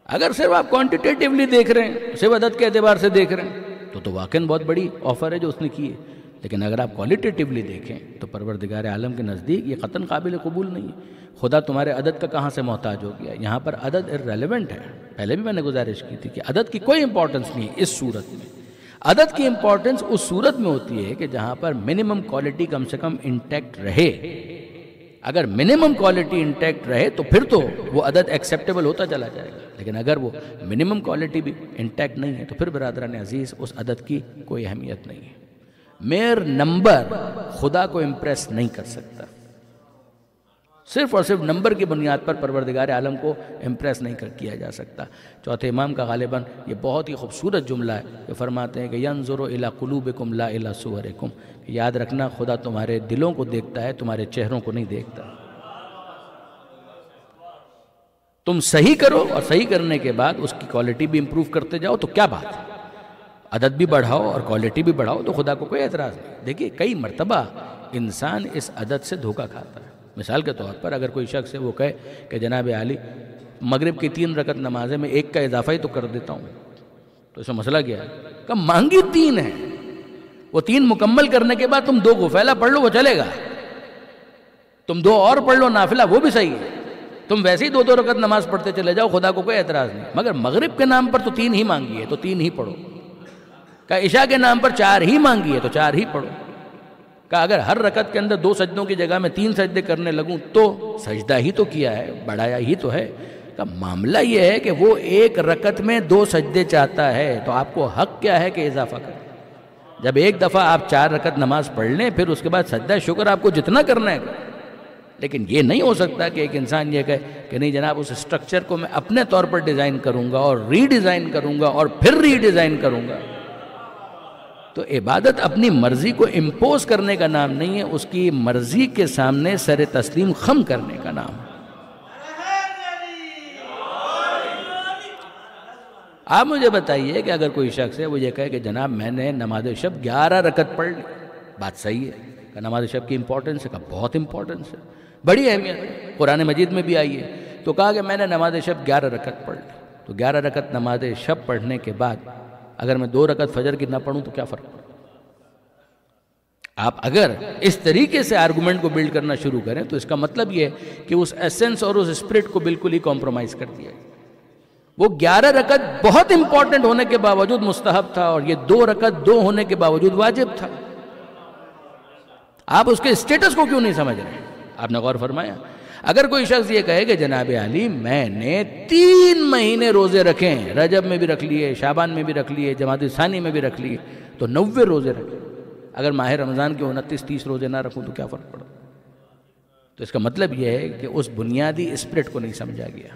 اگر صرف آپ کوانٹیٹیولی دیکھ رہے ہیں، صرف عدد کے اعتبار سے دیکھ رہے ہیں تو واقعاً بہت بڑی آفر ہے جو اس نے کی ہے، لیکن اگر آپ کوالٹیٹیولی دیکھیں تو پروردگار عالم کے نزدیک یہ قطعاً قابل قبول نہیں ہے۔ خدا تمہارے عدد کا کہاں سے محتاج ہو گیا؟ یہاں پر عدد irrelevant ہے۔ پہلے بھی میں نے گزارش کی تھی کہ عدد کی کوئی امپورٹنس نہیں ہے اس صورت میں۔ عدد کی امپورٹنس اس صورت میں ہوتی ہے کہ جہاں پر منیمم کوالٹی کم سے کم انٹیکٹ رہے۔ اگر منیمم کوالٹی انٹیکٹ رہے تو پھر تو وہ عدد ایکسیپٹیبل ہوتا چلا جائے گا، لیکن اگر وہ منیمم کوالٹی بھی انٹیکٹ نہیں ہے تو پھر برادران عزیز اس عدد کی کوئی اہمیت نہیں ہے۔ میر نمبر خدا کو امپریس نہیں کر سکتا، صرف اور صرف نمبر کی بنیاد پر پروردگار عالم کو امپریس نہیں کیا جا سکتا۔ چوتھے امام کا غالباً یہ بہت ہی خوبصورت جملہ ہے کہ فرماتے ہیں کہ ینظر الی قلوبکم لا الی صورکم، یاد رکھنا خدا تمہارے دلوں کو دیکھتا ہے، تمہارے چہروں کو نہیں دیکھتا۔ تم صحیح کرو اور صحیح کرنے کے بعد اس کی کوالٹی بھی امپروو کرتے جاؤ تو کیا بات ہے، عدد بھی بڑھاؤ اور کوالٹی بھی بڑھاؤ تو خدا کو کوئی اعتراض نہیں۔ دیکھیے کئی مرتبہ انسان اس عدد سے دھوکہ کھاتا ہے۔ مثال کے طور پر اگر کوئی شخص ہے وہ کہے کہ جناب عالی مغرب کی 3 رکعت نمازیں میں 1 کا اضافہ ہی تو کر دیتا ہوں، تو اس میں مسئلہ کیا ہے؟ کہ مانگی 3 ہے، وہ 3 مکمل کرنے کے بعد تم 2 غفیلہ پڑھ لو وہ چلے گا، تم 2 اور پڑھ لو نافلہ وہ بھی صحیح ہے، تم ویسے ہی 2 رکعت نماز پڑھتے چلے جاؤ، خدا کو کوئی اعتراض نہیں، مگر مغرب کے نام پر تو 3 ہی مانگی ہے تو 3 ہی پڑھو، کہ عشاء کے نام پر 4 ہی مانگی ہے تو 4 ہی پڑھو، کہ اگر ہر رکعت کے اندر 2 سجدوں کی جگہ میں 3 سجدے کرنے لگوں تو سجدہ ہی تو کیا ہے، بڑھایا ہی تو ہے۔ کہ معاملہ یہ ہے کہ وہ 1 رکعت میں 2 سجدے چاہتا ہے تو آپ کو حق کیا ہے کہ اضافہ کریں؟ جب ایک دفعہ آپ 4 رکعت نماز پڑھ لیں پھر اس کے بعد سجدہ شکر آپ کو جتنا کرنا ہے، لیکن یہ نہیں ہو سکتا کہ ایک انسان یہ کہے کہ نہیں جناب اس اسٹرکچر کو میں اپنے طور پر ڈیزائن کروں گا اور ری ڈیزائن کروں گا اور پھر ری ڈیزائن کروں گا۔ تو عبادت اپنی مرضی کو امپوز کرنے کا نام نہیں ہے، اس کی مرضی کے سامنے سر تسلیم خم کرنے کا نام ہے۔ آپ مجھے بتائیے کہ اگر کوئی شخص ہے وہ یہ کہے کہ جناب میں نے نماز شب 11 رکعت پڑھ لی، بات صحیح ہے، کہ نماز شب کی امپورٹنس ہے، کہ بہت امپورٹنس ہے، بڑی اہمیت ہے، قرآن مجید میں بھی آئی ہے۔ تو کہا کہ میں نے نماز شب 11 رکعت پڑھ لی، تو 11 رکعت نماز شب پڑھنے کے بعد اگر میں 2 رکعت فجر کی نہ پڑھوں تو کیا فرق پڑا؟ آپ اگر اس طریقے سے آرگومنٹ کو بلڈ کرنا شروع کریں تو اس کا مطلب یہ ہے کہ اس ایسنس اور اس اسپرٹ کو بالکل ہی کمپرومائز کر دیا ہے۔ وہ 11 رکعت بہت امپورٹنٹ ہونے کے باوجود مستحب تھا، اور یہ 2 رکعت 2 ہونے کے باوجود واجب تھا۔ آپ اس کے اسٹیٹس کو کیوں نہیں سمجھ رہے؟ آپ نے غور فرمایا؟ اگر کوئی شخص یہ کہے کہ جناب علی میں نے 3 مہینے روزے رکھے ہیں، رجب میں بھی رکھ لیے، شعبان میں بھی رکھ لیے، جمادی ثانی میں بھی رکھ لیے، تو 90 روزے رکھے، اگر ماہ رمضان کے 29-30 روزے نہ رکھوں تو کیا فرق پڑا؟ تو اس کا مطلب یہ ہے کہ اس بنیادی اسپرٹ کو نہیں سمجھا گیا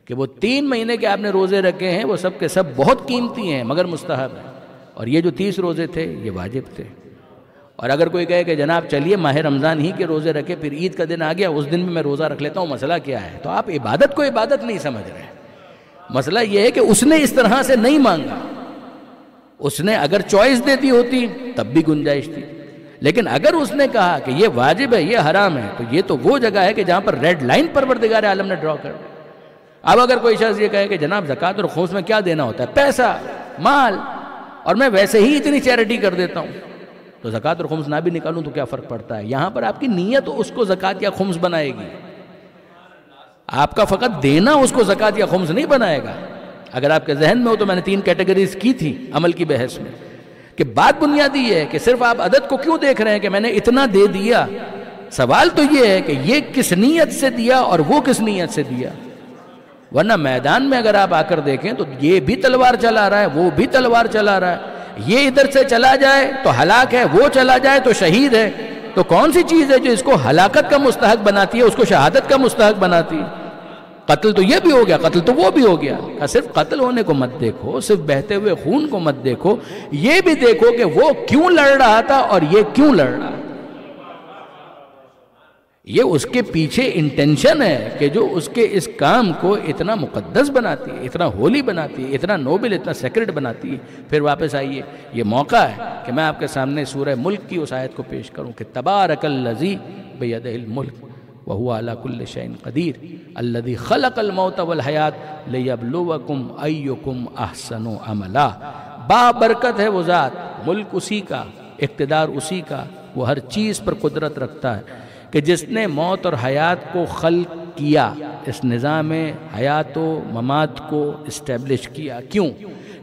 کہ وہ 3 مہینے کے آپ نے روزے رکھے ہیں، وہ سب کے سب بہت قیمتی ہیں مگر مستحب ہیں، اور یہ جو 30 روزے تھے یہ واجب تھے۔ اور اگر کوئی کہے کہ جناب چلیے ماہ رمضان ہی کے روزے رکھے، پھر عید کا دن آ گیا اس دن بھی میں روزہ رکھ لیتا ہوں، مسئلہ کیا ہے؟ تو آپ عبادت کو عبادت نہیں سمجھ رہے۔ مسئلہ یہ ہے کہ اس نے اس طرح سے نہیں مانگا، اس نے اگر چوائس دے دی ہوتی تب بھی گنجائش تھی، لیکن اگر اس نے کہا کہ یہ واجب ہے یہ حرام ہے، تو یہ تو وہ جگہ ہے کہ جہاں پر ریڈ لائن پروردگار عالم نے ڈرا کر دی۔ اب اگر کوئی شخص یہ کہے کہ جناب زکوٰۃ اور خمس میں کیا دینا ہوتا ہے؟ پیسہ، مال، اور میں ویسے ہی اتنی چیریٹی کر دیتا ہوں، تو زکوٰۃ اور خمس نہ بھی نکالوں تو کیا فرق پڑتا ہے؟ یہاں پر آپ کی نیت اس کو زکوٰۃ یا خمس بنائے گی، آپ کا فقط دینا اس کو زکوٰۃ یا خمس نہیں بنائے گا۔ اگر آپ کے ذہن میں ہو تو میں نے 3 کیٹیگریز کی تھی عمل کی بحث میں، کہ بات بنیادی یہ ہے کہ صرف آپ عدد کو کیوں دیکھ رہے ہیں کہ میں نے اتنا دے دیا، سوال تو یہ ہے کہ یہ کس نیت سے دیا اور وہ کس نیت سے دیا۔ ورنہ میدان میں اگر آپ آ کر دیکھیں تو یہ بھی تلوار چلا رہا ہے، وہ بھی تلوار چلا رہا ہے، یہ ادھر سے چلا جائے تو ہلاک ہے، وہ چلا جائے تو شہید ہے، تو کون سی چیز ہے جو اس کو ہلاکت کا مستحق بناتی ہے، اس کو شہادت کا مستحق بناتی ہے؟ قتل تو یہ بھی ہو گیا، قتل تو وہ بھی ہو گیا۔ صرف قتل ہونے کو مت دیکھو، صرف بہتے ہوئے خون کو مت دیکھو، یہ بھی دیکھو کہ وہ کیوں لڑ رہا تھا اور یہ کیوں لڑ رہا تھا۔ یہ اس کے پیچھے انٹینشن ہے کہ جو اس کے اس کام کو اتنا مقدس بناتی ہے، اتنا ہولی بناتی ہے، اتنا نوبل، اتنا سیکرڈ بناتی ہے۔ پھر واپس آئیے، یہ موقع ہے کہ میں آپ کے سامنے سورہ ملک کی اس آیت کو پیش کروں کہ تبارک الذی بیدہ الملک وہو علی کل شیء قدیر الذی خلق الموت والحیات لیبلوکم ایکم احسن عملا۔ بابرکت ہے وہ ذات، ملک اسی کا، اقتدار اسی کا، وہ ہر چیز پر قدرت رکھتا ہے، کہ جس نے موت اور حیات کو خلق کیا، اس نظام حیات و ممات کو اسٹیبلش کیا۔ کیوں؟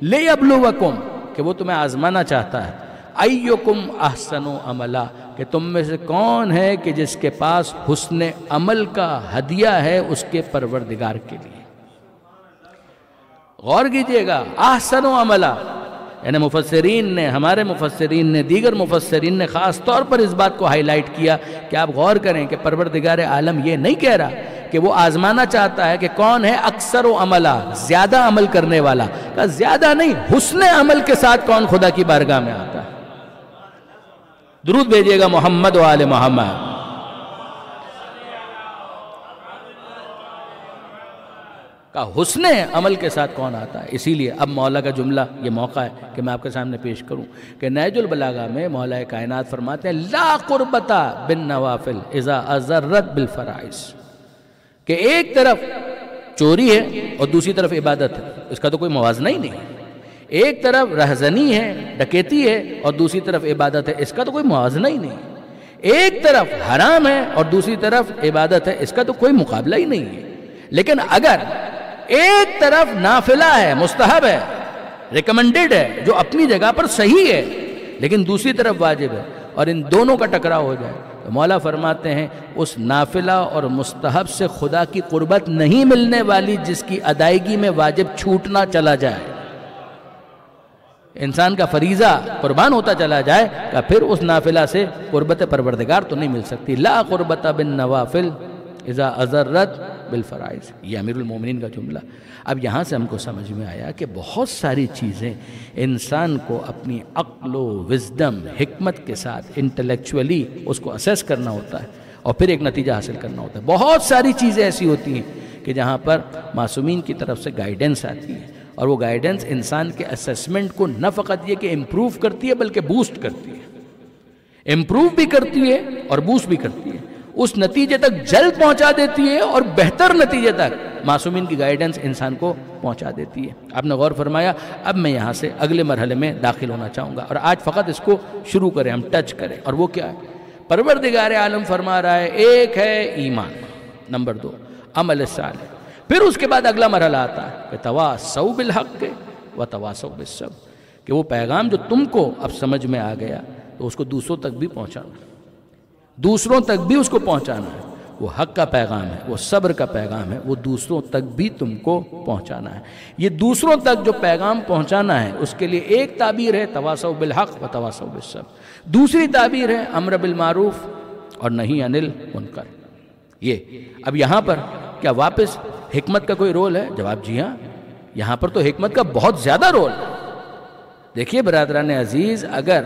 لیبلوکم، کہ وہ تمہیں آزمانا چاہتا ہے، ایکم احسن عملا، کہ تم میں سے کون ہے کہ جس کے پاس حسن عمل کا ہدیہ ہے اس کے پروردگار کے لیے۔ غور کیجئے گا، احسن عملا، یعنی مفسرین نے، ہمارے مفسرین نے، دیگر مفسرین نے خاص طور پر اس بات کو ہائی لائٹ کیا کہ آپ غور کریں کہ پروردگار عالم یہ نہیں کہہ رہا کہ وہ آزمانا چاہتا ہے کہ کون ہے اکثر و عملہ، زیادہ عمل کرنے والا، کہ زیادہ نہیں، حسن عمل کے ساتھ کون خدا کی بارگاہ میں آتا ہے۔ درود بھیجیے گا محمد و آل محمد۔ کا حسن عمل کے ساتھ کون آتا ہے؟ اسی لیے اب مولا کا جملہ، یہ موقع ہے کہ میں آپ کے سامنے پیش کروں کہ نہج البلاغہ میں مولا کائنات فرماتے ہیں لا قربتا بالنوافل اذا اضرت بالفرائض، کہ ایک طرف چوری ہے اور دوسری طرف عبادت ہے، اس کا تو کوئی موازنہ ہی نہیں۔ ایک طرف رہزنی ہے، ڈکیتی ہے، اور دوسری طرف عبادت ہے، اس کا تو کوئی موازنہ ہی نہیں۔ ایک طرف حرام ہے اور دوسری طرف عبادت ہے، اس کا تو کوئی مقابلہ ہی نہیں ہے۔ لیکن اگر ایک طرف نافلہ ہے، مستحب ہے، ریکمنڈڈ ہے، جو اپنی جگہ پر صحیح ہے، لیکن دوسری طرف واجب ہے، اور ان دونوں کا ٹکراؤ ہو جائے تو مولا فرماتے ہیں اس نافلہ اور مستحب سے خدا کی قربت نہیں ملنے والی جس کی ادائیگی میں واجب چھوٹنا چلا جائے، انسان کا فریضہ قربان ہوتا چلا جائے، کہ پھر اس نافلہ سے قربت پروردگار تو نہیں مل سکتی۔ لا قربت بالنوافل اذا اضرت بالفرائض، یہ امیر المومنین کا جملہ۔ اب یہاں سے ہم کو سمجھ میں آیا کہ بہت ساری چیزیں انسان کو اپنی عقل و وزڈم، حکمت کے ساتھ انٹلیکچولی اس کو اسیس کرنا ہوتا ہے اور پھر ایک نتیجہ حاصل کرنا ہوتا ہے۔ بہت ساری چیزیں ایسی ہوتی ہیں کہ جہاں پر معصومین کی طرف سے گائیڈنس آتی ہے، اور وہ گائیڈنس انسان کے اسیسمنٹ کو نہ فقط یہ کہ امپروو کرتی ہے بلکہ بوسٹ کرتی ہے۔ امپروو بھی کرتی ہے اور بوسٹ بھی کرتی ہے، اس نتیجے تک جلد پہنچا دیتی ہے اور بہتر نتیجے تک معصومین کی گائیڈنس انسان کو پہنچا دیتی ہے۔ آپ نے غور فرمایا، اب میں یہاں سے اگلے مرحلے میں داخل ہونا چاہوں گا، اور آج فقط اس کو شروع کریں، ہم ٹچ کریں، اور وہ کیا ہے؟ پروردگار عالم فرما رہا ہے ایک ہے ایمان، نمبر 2 عمل صالح، پھر اس کے بعد اگلا مرحلہ آتا ہے کہ تواصوا بالحق وتواصوا بالصبر، کہ وہ پیغام جو تم کو اب سمجھ میں آ گیا تو اس کو دوسروں تک بھی پہنچانا، دوسروں تک بھی اس کو پہنچانا ہے، وہ حق کا پیغام ہے، وہ صبر کا پیغام ہے، وہ دوسروں تک بھی تم کو پہنچانا ہے۔ یہ دوسروں تک جو پیغام پہنچانا ہے اس کے لیے ایک تعبیر ہے تواصوا بالحق وتواصوا بالصبر، دوسری تعبیر ہے امر بالمعروف اور نہی عن المنکر۔ یہ اب یہاں پر کیا واپس حکمت کا کوئی رول ہے؟ جواب جی ہاں، یہاں پر تو حکمت کا بہت زیادہ رول ہے۔ دیکھیے برادران عزیز، اگر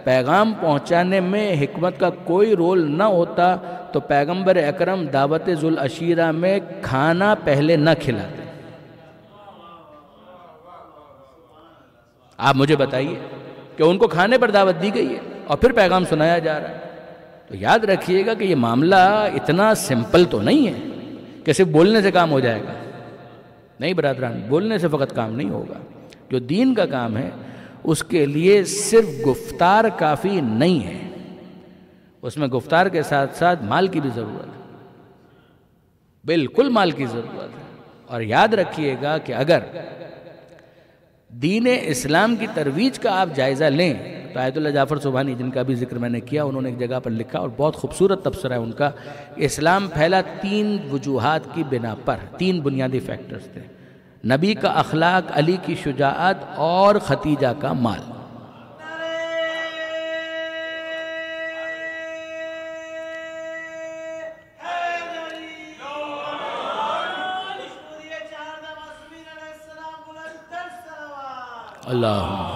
پیغام پہنچانے میں حکمت کا کوئی رول نہ ہوتا تو پیغمبر اکرم دعوت ذوالعشیرہ میں کھانا پہلے نہ کھلاتے۔ آپ مجھے بتائیے کہ ان کو کھانے پر دعوت دی گئی ہے اور پھر پیغام سنایا جا رہا ہے، تو یاد رکھیے گا کہ یہ معاملہ اتنا سمپل تو نہیں ہے کہ صرف بولنے سے کام ہو جائے گا۔ نہیں برادران، بولنے سے فقط کام نہیں ہوگا، جو دین کا کام ہے اس کے لیے صرف گفتار کافی نہیں ہے، اس میں گفتار کے ساتھ ساتھ مال کی بھی ضرورت ہے، بالکل مال کی ضرورت ہے۔ اور یاد رکھیے گا کہ اگر دین اسلام کی ترویج کا آپ جائزہ لیں تو آیت اللہ جعفر سبحانی، جن کا بھی ذکر میں نے کیا، انہوں نے ایک جگہ پر لکھا اور بہت خوبصورت تبصرہ ہے ان کا، اسلام پھیلا 3 وجوہات کی بنا پر، 3 بنیادی فیکٹرز تھے: نبی کا اخلاق، علی کی شجاعت اور ختیجہ کا مال۔ اللہم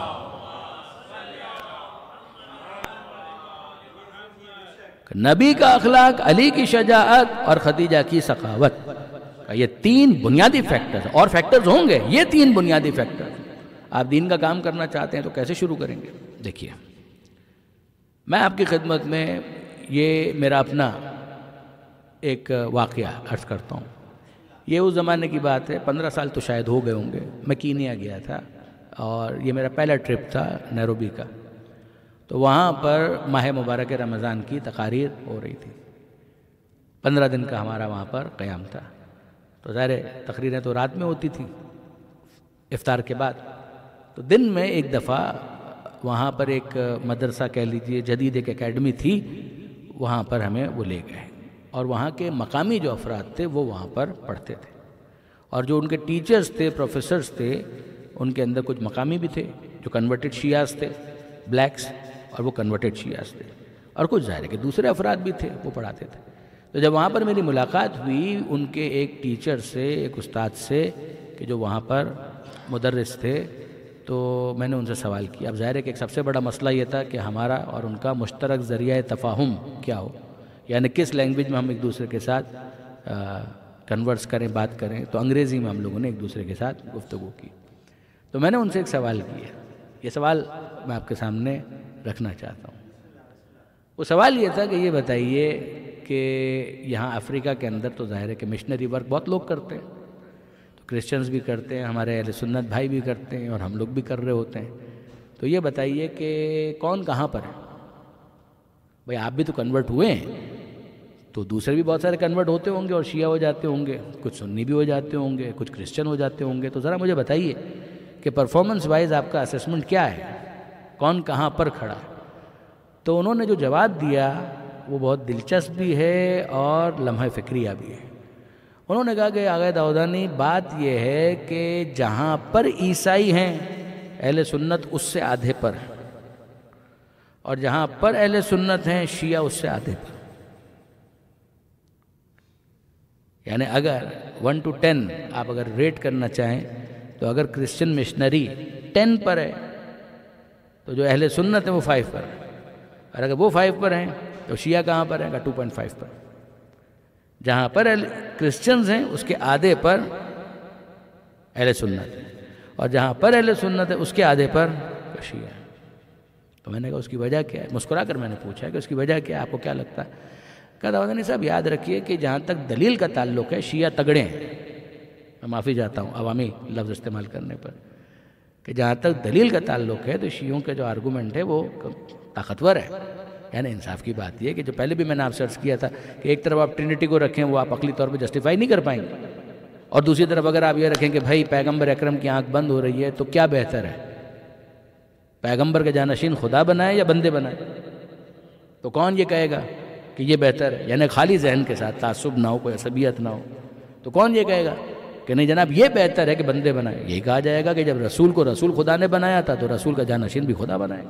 نبی کا اخلاق، علی کی شجاعت اور ختیجہ کی سخاوت، یہ 3 بنیادی فیکٹرز، اور فیکٹرز ہوں گے، یہ 3 بنیادی فیکٹرز۔ آپ دین کا کام کرنا چاہتے ہیں تو کیسے شروع کریں گے؟ دیکھیے، میں آپ کی خدمت میں یہ میرا اپنا ایک واقعہ عرض کرتا ہوں۔ یہ اس زمانے کی بات ہے، 15 سال تو شاید ہو گئے ہوں گے۔ میں کینیا گیا تھا اور یہ میرا پہلا ٹرپ تھا نیروبی کا، تو وہاں پر ماہ مبارک رمضان کی تقاریر ہو رہی تھی، 15 دن کا ہمارا وہاں پر قیام تھا۔ تو ظاہر تقریریں تو رات میں ہوتی تھیں افطار کے بعد، تو دن میں ایک دفعہ وہاں پر ایک مدرسہ کہہ لیجئے، جدید ایک اکیڈمی تھی، وہاں پر ہمیں وہ لے گئے، اور وہاں کے مقامی جو افراد تھے وہ وہاں پر پڑھتے تھے، اور جو ان کے ٹیچرز تھے، پروفیسرز تھے، ان کے اندر کچھ مقامی بھی تھے جو کنورٹڈ شیعاز تھے، بلیکس، اور وہ کنورٹڈ شیعاز تھے، اور کچھ ظاہر ہے کہ دوسرے افراد بھی تھے، وہ پڑھاتے تھے۔ تو جب وہاں پر میری ملاقات ہوئی ان کے ایک ٹیچر سے، ایک استاد سے، کہ جو وہاں پر مدرس تھے، تو میں نے ان سے سوال کیا۔ اب ظاہر ہے کہ ایک سب سے بڑا مسئلہ یہ تھا کہ ہمارا اور ان کا مشترک ذریعہ تفاہم کیا ہو، یعنی کس لینگویج میں ہم ایک دوسرے کے ساتھ کنورس کریں، بات کریں۔ تو انگریزی میں ہم لوگوں نے ایک دوسرے کے ساتھ گفتگو کی۔ تو میں نے ان سے ایک سوال کیا، یہ سوال میں آپ کے سامنے رکھنا چاہتا ہوں۔ وہ سوال یہ تھا کہ یہ بتائیے کہ یہاں افریقہ کے اندر تو ظاہر ہے کہ مشنری ورک بہت لوگ کرتے ہیں، تو کرسچنز بھی کرتے ہیں، ہمارے اہل سنت بھائی بھی کرتے ہیں، اور ہم لوگ بھی کر رہے ہوتے ہیں، تو یہ بتائیے کہ کون کہاں پر ہے؟ بھئی آپ بھی تو کنورٹ ہوئے ہیں، تو دوسرے بھی بہت سارے کنورٹ ہوتے ہوں گے اور شیعہ ہو جاتے ہوں گے، کچھ سنی بھی ہو جاتے ہوں گے، کچھ کرسچن ہو جاتے ہوں گے، تو ذرا مجھے بتائیے کہ پرفارمنس وائز آپ کا اسیسمنٹ کیا ہے، کون کہاں پر کھڑا ہے؟ تو انہوں نے جو جواب دیا وہ بہت دلچسپ بھی ہے اور لمحہ فکریہ بھی ہے۔ انہوں نے کہا کہ آغا داؤدانی، بات یہ ہے کہ جہاں پر عیسائی ہیں اہل سنت اس سے آدھے پر ہیں، اور جہاں پر اہل سنت ہیں شیعہ اس سے آدھے پر۔ یعنی اگر 1 to 10 آپ اگر ریٹ کرنا چاہیں تو اگر کرسچن مشنری 10 پر ہے تو جو اہل سنت ہیں وہ 5 پر ہے، اور اگر وہ 5 پر ہیں تو شیعہ کہاں پر ہیں؟ 2.5 پر۔ جہاں پر کرسچنز ہیں اس کے آدھے پر اہل سنت ہے، اور جہاں پر اہل سنت ہے اس کے آدھے پر شیعہ ہے۔ تو میں نے کہا اس کی وجہ کیا ہے؟ مسکرا کر میں نے پوچھا کہ اس کی وجہ کیا ہے، آپ کو کیا لگتا ہے؟ کہا مدنی صاحب یاد رکھیے کہ جہاں تک دلیل کا تعلق ہے شیعہ تگڑے ہیں، میں معافی چاہتا ہوں عوامی لفظ استعمال کرنے پر، کہ جہاں تک دلیل کا تعلق ہے تو شیعوں کا جو آرگومنٹ ہے وہ طاقتور ہے۔ یعنی انصاف کی بات یہ ہے کہ جو پہلے بھی میں نے آپ سے عرض کیا تھا کہ ایک طرف آپ ٹرینٹی کو رکھیں وہ آپ عقلی طور پہ جسٹیفائی نہیں کر پائیں گے، اور دوسری طرف اگر آپ یہ رکھیں کہ بھائی پیغمبر اکرم کی آنکھ بند ہو رہی ہے تو کیا بہتر ہے، پیغمبر کے جانشین خدا بنائے یا بندے بنائے؟ تو کون یہ کہے گا کہ یہ بہتر ہے؟ یعنی خالی ذہن کے ساتھ، تعصب نہ ہو، کوئی عصبیت نہ ہو، تو کون یہ کہے گا کہ نہیں جناب یہ بہتر ہے کہ بندے بنائے؟ یہی کہا جائے گا کہ جب رسول کو رسول خدا نے بنایا تھا تو رسول کا جانشین بھی خدا بنائے۔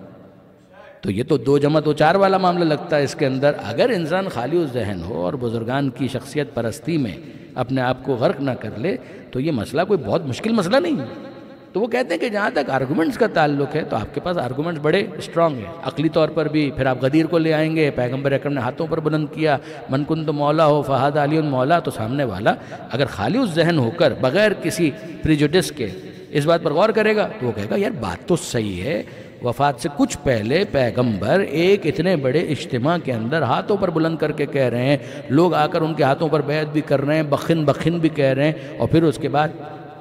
تو یہ تو 2 + 2 = 4 والا معاملہ لگتا ہے اس کے اندر۔ اگر انسان خالی و ذہن ہو اور بزرگان کی شخصیت پرستی میں اپنے آپ کو غرق نہ کر لے تو یہ مسئلہ کوئی بہت مشکل مسئلہ نہیں ہے۔ تو وہ کہتے ہیں کہ جہاں تک آرگومنٹس کا تعلق ہے تو آپ کے پاس آرگومنٹس بڑے اسٹرانگ ہیں عقلی طور پر بھی۔ پھر آپ غدیر کو لے آئیں گے، پیغمبر اکرم نے ہاتھوں پر بلند کیا، من کنت مولا ہو فہذا علی مولا، تو سامنے والا اگر خالی اس ذہن ہو کر بغیر کسی پریجوڈس کے اس بات پر غور کرے گا تو وہ کہے گا یار بات تو صحیح ہے، وفات سے کچھ پہلے پیغمبر ایک اتنے بڑے اجتماع کے اندر ہاتھوں پر بلند کر کے کہہ رہے ہیں، لوگ آ کر ان کے ہاتھوں پر بیعت بھی کر رہے ہیں، بخن بخن بھی کہہ رہے ہیں، اور پھر اس کے بعد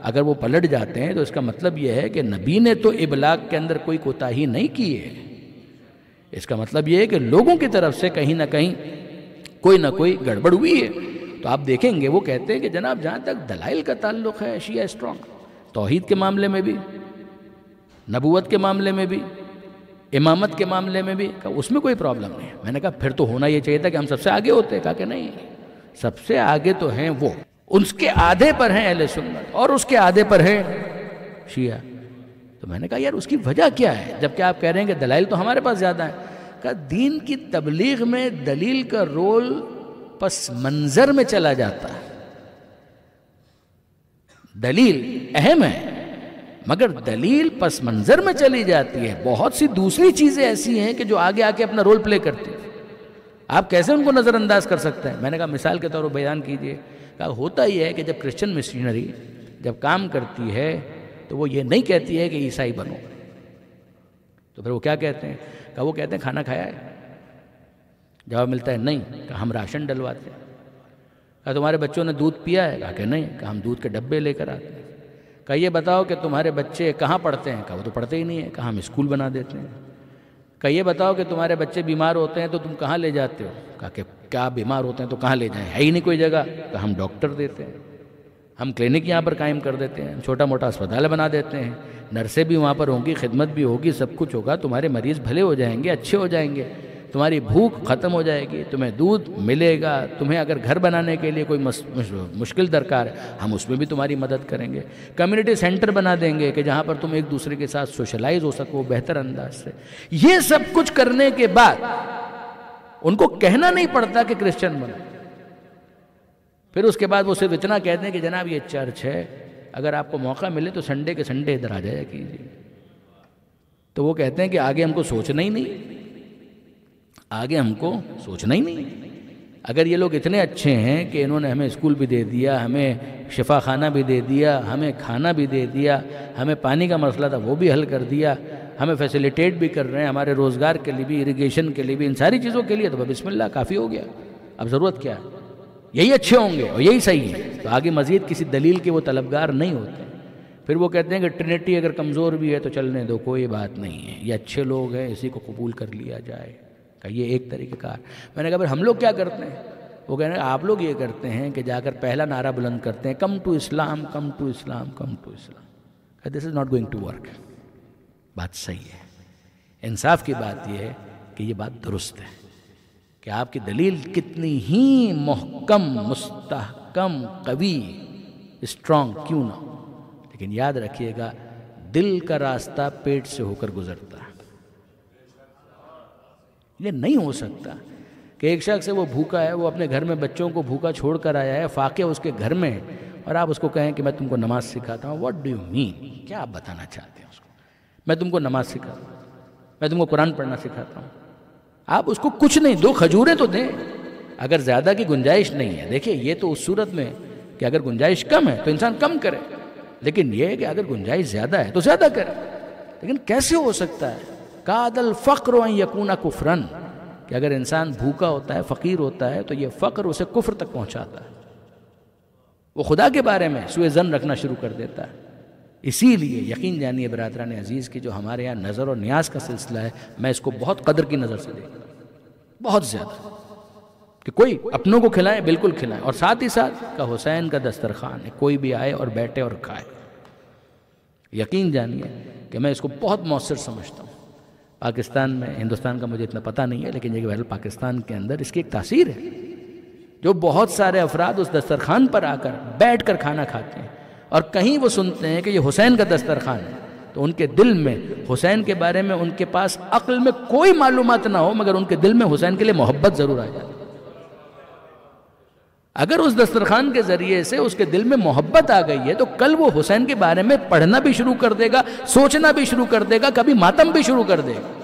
اگر وہ پلٹ جاتے ہیں تو اس کا مطلب یہ ہے کہ نبی نے تو ابلاغ کے اندر کوئی کوتاہی نہیں کی ہے۔ اس کا مطلب یہ ہے کہ لوگوں کی طرف سے کہیں نہ کہیں کوئی نہ کوئی گڑبڑ ہوئی ہے۔ تو آپ دیکھیں گے وہ کہتے ہیں کہ جناب جہاں تک دلائل کا تعلق ہے شیعہ اسٹرانگ، توحید کے معاملے میں بھی، نبوت کے معاملے میں بھی، امامت کے معاملے میں بھی، کہا اس میں کوئی پرابلم نہیں ہے۔ میں نے کہا پھر تو ہونا یہ چاہیے تھا کہ ہم سب سے آگے ہوتے، کہا کہ نہیں، سب سے آگے تو ہیں وہ، اس کے آدھے پر ہیں اہل سنت اور اس کے آدھے پر ہیں شیعہ۔ تو میں نے کہا یار اس کی وجہ کیا ہے جبکہ آپ کہہ رہے ہیں کہ دلائل تو ہمارے پاس زیادہ ہیں؟ کہا دین کی تبلیغ میں دلیل کا رول پس منظر میں چلا جاتا ہے۔ دلیل اہم ہے مگر دلیل پس منظر میں چلی جاتی ہے۔ بہت سی دوسری چیزیں ایسی ہیں کہ جو آگے آ کے اپنا رول پلے کرتی ہیں، آپ کیسے ان کو نظر انداز کر سکتے ہیں؟ میں نے کہا مثال کے طور پر بیان کیجئے۔ کہا ہوتا یہ ہے کہ جب کرسچن مشنری جب کام کرتی ہے تو وہ یہ نہیں کہتی ہے کہ عیسائی بنو، تو پھر وہ کیا کہتے ہیں؟ کہا وہ کہتے ہیں کھانا کھایا ہے؟ جواب ملتا ہے نہیں۔ کہا ہم راشن ڈلواتے ہیں۔ کہا تمہارے بچوں نے دودھ پیا ہے؟ کہا کہ نہیں۔ کہا ہم دودھ کے ڈبے لے کر آتے ہیں۔ کہا یہ بتاؤ کہ تمہارے بچے کہاں پڑھتے ہیں؟ کہا وہ تو پڑھتے ہی نہیں ہیں۔ کہا ہم اسکول بنا دیتے ہیں۔ کہا یہ بتاؤ کہ تمہارے بچے بیمار ہوتے ہیں تو تم کہاں لے جاتے ہو؟ کہا کہ کیا بیمار ہوتے ہیں تو کہاں لے جائیں، ہے ہی نہیں کوئی جگہ۔ کہا ہم ڈاکٹر دیتے ہیں، ہم کلینک یہاں پر قائم کر دیتے ہیں، چھوٹا موٹا اسپتال بنا دیتے ہیں، نرسیں بھی وہاں پر ہوں گی، خدمت بھی ہوگی، سب کچھ ہوگا، تمہارے مریض بھلے ہو جائیں گے، اچھے ہو جائیں گے، تمہاری بھوک ختم ہو جائے گی، تمہیں دودھ ملے گا، تمہیں اگر گھر بنانے کے لیے کوئی مشکل درکار ہے ہم اس میں بھی تمہاری مدد کریں گے، کمیونٹی سینٹر بنا دیں گے کہ جہاں پر تم ایک دوسرے کے ساتھ سوشلائز ہو سکو بہتر انداز سے۔ یہ سب کچھ کرنے کے بعد ان کو کہنا نہیں پڑتا کہ کرسچن بنو۔ پھر اس کے بعد وہ صرف اتنا کہتے ہیں کہ جناب یہ چرچ ہے، اگر آپ کو موقع ملے تو سنڈے کے سنڈے ادھر آ جایا کیجیے۔ تو وہ کہتے ہیں کہ آگے ہم کو سوچنا ہی نہیں، آگے ہم کو سوچنا ہی نہیں۔ اگر یہ لوگ اتنے اچھے ہیں کہ انہوں نے ہمیں اسکول بھی دے دیا، ہمیں شفا خانہ بھی دے دیا، ہمیں کھانا بھی دے دیا، ہمیں پانی کا مسئلہ تھا وہ بھی حل کر دیا، ہمیں فیسیلیٹیٹ بھی کر رہے ہیں، ہمارے روزگار کے لیے بھی، اریگیشن کے لیے بھی، ان ساری چیزوں کے لیے، تو بسم اللہ کافی ہو گیا، اب ضرورت کیا ہے؟ یہی اچھے ہوں گے اور یہی صحیح ہے، تو آگے مزید کسی دلیل کے وہ طلبگار نہیں ہوتے۔ پھر وہ کہتے ہیں کہ ٹرینٹی اگر کمزور بھی ہے تو چلنے دو، کوئی بات نہیں ہے، یہ اچھے لوگ ہیں، اسی کو قبول کر لیا جائے، کہ یہ ایک طریقہ کار۔ میں نے کہا پھر ہم لوگ کیا کرتے ہیں؟ وہ کہہ رہے ہیں آپ لوگ یہ کرتے ہیں کہ جا کر پہلا نعرہ بلند کرتے ہیں، come to Islam, come to Islam, come to Islam. This is not going to work. بات صحیح ہے، انصاف کی بات یہ ہے کہ یہ بات درست ہے کہ آپ کی دلیل کتنی ہی محکم، مستحکم، قوی، اسٹرانگ کیوں نہ ہو، لیکن یاد رکھیے گا دل کا راستہ پیٹ سے ہو کر گزرتا ہے۔ یہ نہیں ہو سکتا کہ ایک شخص ہے وہ بھوکا ہے، وہ اپنے گھر میں بچوں کو بھوکا چھوڑ کر آیا ہے، فاقے اس کے گھر میں، اور آپ اس کو کہیں کہ میں تم کو نماز سکھاتا ہوں۔ What do you mean? کیا آپ بتانا چاہتے ہیں اس کو؟ میں تم کو نماز سکھاتا ہوں، میں تم کو قرآن پڑھنا سکھاتا ہوں۔ آپ اس کو کچھ نہیں، 2 کھجوریں تو دیں اگر زیادہ کی گنجائش نہیں ہے۔ دیکھیں یہ تو اس صورت میں کہ اگر گنجائش کم ہے تو انسان کم کرے، لیکن یہ ہے کہ اگر گنجائش زیادہ ہے تو زیادہ کرے۔ لیکن کیسے ہو سکتا ہے کاد الفقر ان یکون کفرن، کہ اگر انسان بھوکا ہوتا ہے، فقیر ہوتا ہے، تو یہ فقر اسے کفر تک پہنچاتا ہے، وہ خدا کے بارے میں سوء ظن رکھنا شروع کر دیتا ہے۔ اسی لیے یقین جانیے برادران عزیز کی جو ہمارے یہاں نظر اور نیاز کا سلسلہ ہے، میں اس کو بہت قدر کی نظر سے دیکھتا ہوں، بہت زیادہ، کہ کوئی اپنوں کو کھلائے، بالکل کھلائے، اور ساتھ ہی ساتھ کا حسین کا دسترخوان ہے، کوئی بھی آئے اور بیٹھے اور کھائے۔ یقین جانیے کہ میں اس کو بہت مؤثر سمجھتا ہوں۔ پاکستان میں، ہندوستان کا مجھے اتنا پتہ نہیں ہے، لیکن یہ بہرحال پاکستان کے اندر اس کی ایک تاثیر ہے، جو بہت سارے افراد اس دسترخوان پر آ کر بیٹھ کر کھانا کھاتے ہیں، اور کہیں وہ سنتے ہیں کہ یہ حسین کا دسترخوان ہے، تو ان کے دل میں حسین کے بارے میں ان کے پاس عقل میں کوئی معلومات نہ ہو، مگر ان کے دل میں حسین کے لیے محبت ضرور آ جاتی ہے۔ اگر اس دسترخوان کے ذریعے سے اس کے دل میں محبت آ گئی ہے، تو کل وہ حسین کے بارے میں پڑھنا بھی شروع کر دے گا، سوچنا بھی شروع کر دے گا، کبھی ماتم بھی شروع کر دے گا۔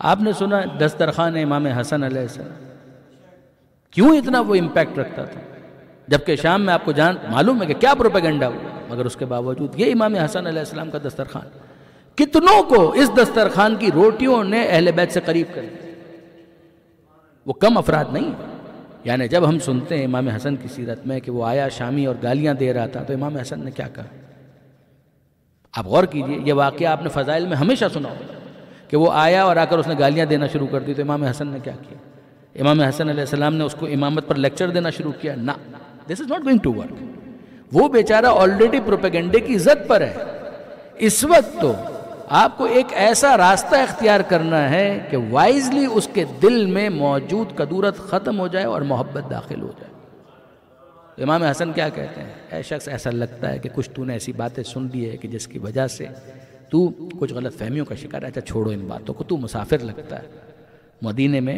آپ نے سنا دسترخوان امام حسن علیہ السلام کیوں اتنا وہ امپیکٹ رکھتا تھا، جبکہ شام میں آپ کو معلوم ہے کہ کیا پروپیگنڈا ہوا، مگر اس کے باوجود یہ امام حسن علیہ السلام کا دسترخوان، کتنوں کو اس دسترخوان کی روٹیوں نے اہل بیت سے قریب کر دیا۔ وہ کم افراد نہیں، یعنی جب ہم سنتے ہیں امام حسن کی سیرت میں کہ وہ آیا شامی اور گالیاں دے رہا تھا، تو امام حسن نے کیا کہا؟ آپ غور کیجئے، یہ واقعہ آپ نے فضائل میں ہمیشہ سنا ہوگا کہ وہ آیا اور آ کر اس نے گالیاں دینا شروع کر دی، تو امام حسن نے کیا کیا؟ امام حسن علیہ السلام نے اس کو امامت پر لیکچر دینا شروع کیا؟ نہ، this is not going to work۔ وہ بیچارہ آلریڈی پروپیگنڈے کی زد پر ہے۔ اس وقت تو آپ کو ایک ایسا راستہ اختیار کرنا ہے کہ وائزلی اس کے دل میں موجود کدورت ختم ہو جائے اور محبت داخل ہو جائے۔ امام حسن کیا کہتے ہیں؟ اے شخص، ایسا لگتا ہے کہ کچھ تو نے ایسی باتیں سن لی ہے کہ جس کی وجہ سے تو کچھ غلط فہمیوں کا شکار ہے۔ اچھا چھوڑو ان باتوں کو، تو مسافر لگتا ہے مدینے میں،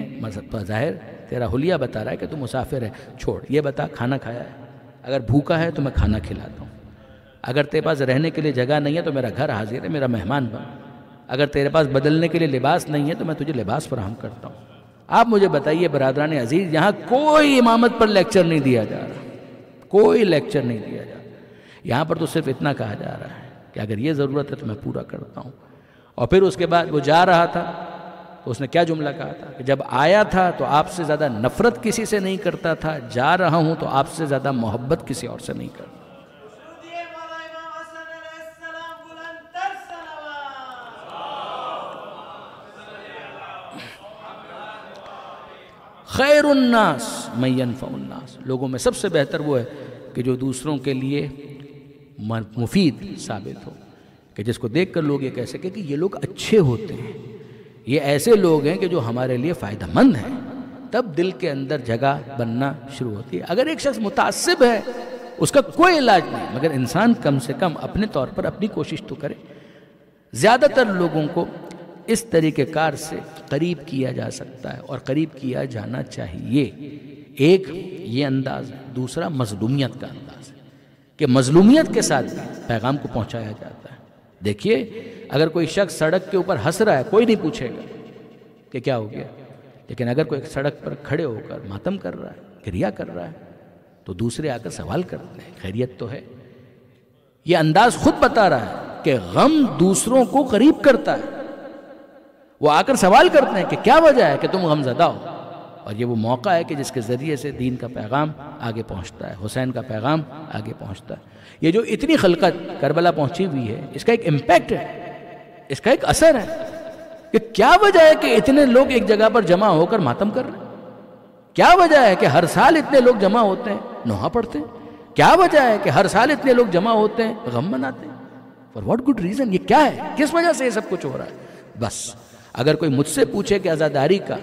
ظاہر تیرا حلیہ بتا رہا ہے کہ تو مسافر ہے، چھوڑ، یہ بتا کھانا کھایا ہے؟ اگر بھوکا ہے تو میں کھانا کھلاتا ہوں، اگر تیرے پاس رہنے کے لیے جگہ نہیں ہے تو میرا گھر حاضر ہے، میرا مہمان بن، اگر تیرے پاس بدلنے کے لیے لباس نہیں ہے تو میں تجھے لباس فراہم کرتا ہوں۔ آپ مجھے بتائیے برادران عزیز، یہاں کوئی امامت پر لیکچر نہیں دیا جا رہا، کوئی لیکچر نہیں دیا جا رہا، یہاں پر تو صرف اتنا کہا جا رہا ہے کہ اگر یہ ضرورت ہے تو میں پورا کرتا ہوں۔ اور پھر اس کے بعد وہ جا رہا تھا تو اس نے کیا جملہ کہا تھا کہ جب آیا تھا تو آپ سے زیادہ نفرت کسی سے نہیں کرتا تھا، جا رہا ہوں تو آپ سے زیادہ محبت کسی اور سے نہیں کرتا۔ خیر الناس من ینفع الناس، لوگوں میں سب سے بہتر وہ ہے کہ جو دوسروں کے لیے مفید ثابت ہو، کہ جس کو دیکھ کر لوگ یہ کہہ سکے کہ یہ لوگ اچھے ہوتے ہیں، یہ ایسے لوگ ہیں کہ جو ہمارے لیے فائدہ مند ہیں، تب دل کے اندر جگہ بننا شروع ہوتی ہے۔ اگر ایک شخص متعصب ہے، اس کا کوئی علاج نہیں، مگر انسان کم سے کم اپنے طور پر اپنی کوشش تو کرے۔ زیادہ تر لوگوں کو اس طریقہ کار سے قریب کیا جا سکتا ہے اور قریب کیا جانا چاہیے۔ ایک یہ انداز ہے، دوسرا مظلومیت کا انداز ہے کہ مظلومیت کے ساتھ پیغام کو پہنچایا جاتا ہے۔ دیکھیے، اگر کوئی شخص سڑک کے اوپر ہنس رہا ہے، کوئی نہیں پوچھے گا کہ کیا ہو گیا، لیکن اگر کوئی سڑک پر کھڑے ہو کر ماتم کر رہا ہے، گریہ کر رہا ہے، تو دوسرے آ کر سوال کرتے ہیں خیریت تو ہے۔ یہ انداز خود بتا رہا ہے کہ غم دوسروں کو قریب کرتا ہے۔ وہ آ کر سوال کرتے ہیں کہ کیا وجہ ہے کہ تم غم زدہ ہو، اور یہ وہ موقع ہے کہ جس کے ذریعے سے دین کا پیغام آگے پہنچتا ہے، حسین کا پیغام آگے پہنچتا ہے۔ یہ جو اتنی خلقت کربلا پہنچی ہوئی ہے، اس کا ایک امپیکٹ ہے، اس کا ایک اثر ہے کہ کیا وجہ ہے کہ اتنے لوگ ایک جگہ پر جمع ہو کر ماتم کر رہے ہیں؟ کیا وجہ ہے کہ ہر سال اتنے لوگ جمع ہوتے ہیں، نوحہ پڑھتے ہیں؟ کیا وجہ ہے کہ ہر سال اتنے لوگ جمع ہوتے ہیں، غم مناتے ہیں؟ For what good reason? یہ کیا ہے؟ کس وجہ سے یہ سب کچھ ہو رہا ہے؟ بس اگر کوئی مجھ سے پوچھے کہ عزاداری کا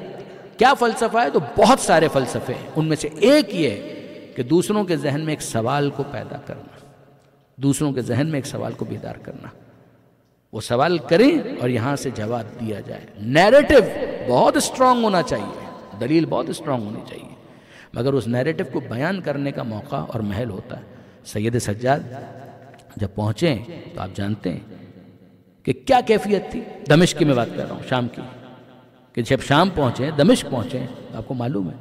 کیا فلسفہ ہے، تو بہت سارے فلسفے ہیں۔ ان میں سے ایک یہ ہے کہ دوسروں کے ذہن میں ایک سوال کو پیدا کرنا، دوسروں کے ذہن میں ایک سوال کو بیدار کرنا، وہ سوال کریں اور یہاں سے جواب دیا جائے۔ نیریٹو بہت اسٹرانگ ہونا چاہیے، دلیل بہت اسٹرانگ ہونی چاہیے، مگر اس نیریٹو کو بیان کرنے کا موقع اور محل ہوتا ہے۔ سید سجاد جب پہنچیں تو آپ جانتے ہیں کہ کیا کیفیت تھی۔ دمشق کی میں بات کر رہا ہوں، شام کی، کہ جب شام پہنچیں، دمشق پہنچیں، تو آپ کو معلوم ہے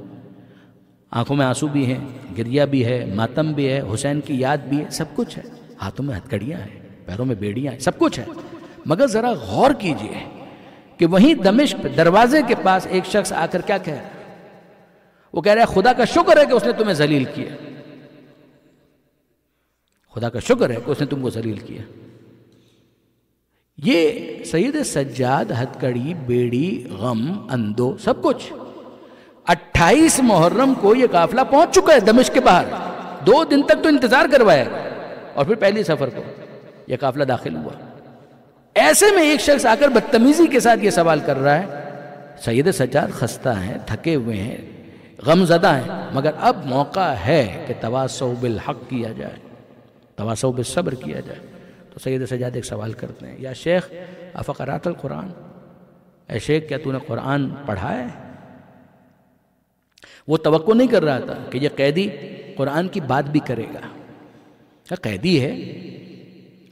آنکھوں میں آنسو بھی ہیں، گریہ بھی ہے، ماتم بھی ہے، حسین کی یاد بھی ہے، سب کچھ ہے، ہاتھوں میں ہتھکڑیاں ہیں، پیروں میں بیڑیاں ہیں، سب کچھ ہے۔ مگر ذرا غور کیجئے کہ وہیں دمشق پہ دروازے کے پاس ایک شخص آ کر کیا کہہ رہا ہے؟ وہ کہہ رہا ہے خدا کا شکر ہے کہ اس نے تمہیں ذلیل کیا، خدا کا شکر ہے کہ اس نے تم کو ذلیل کیا۔ یہ سید سجاد ہتھکڑی، بیڑی، غم، اندو، سب کچھ 28 محرم کو یہ قافلہ پہنچ چکا ہے دمشق کے باہر، 2 دن تک تو انتظار کروایا اور پھر پہلی سفر کو یہ قافلہ داخل ہوا۔ ایسے میں ایک شخص آ کر بدتمیزی کے ساتھ یہ سوال کر رہا ہے۔ سید سجاد خستہ ہیں، تھکے ہوئے ہیں، غم زدہ ہیں، مگر اب موقع ہے کہ تواصو بالحق کیا جائے، تواصو بالصبر کیا جائے۔ تو سید سجاد ایک سوال کرتے ہیں، یا شیخ افقرات القرآن، اے شیخ کیا تو نے قرآن پڑھا ہے؟ وہ توقع نہیں کر رہا تھا کہ یہ قیدی قرآن کی بات بھی کرے گا۔ قیدی ہے،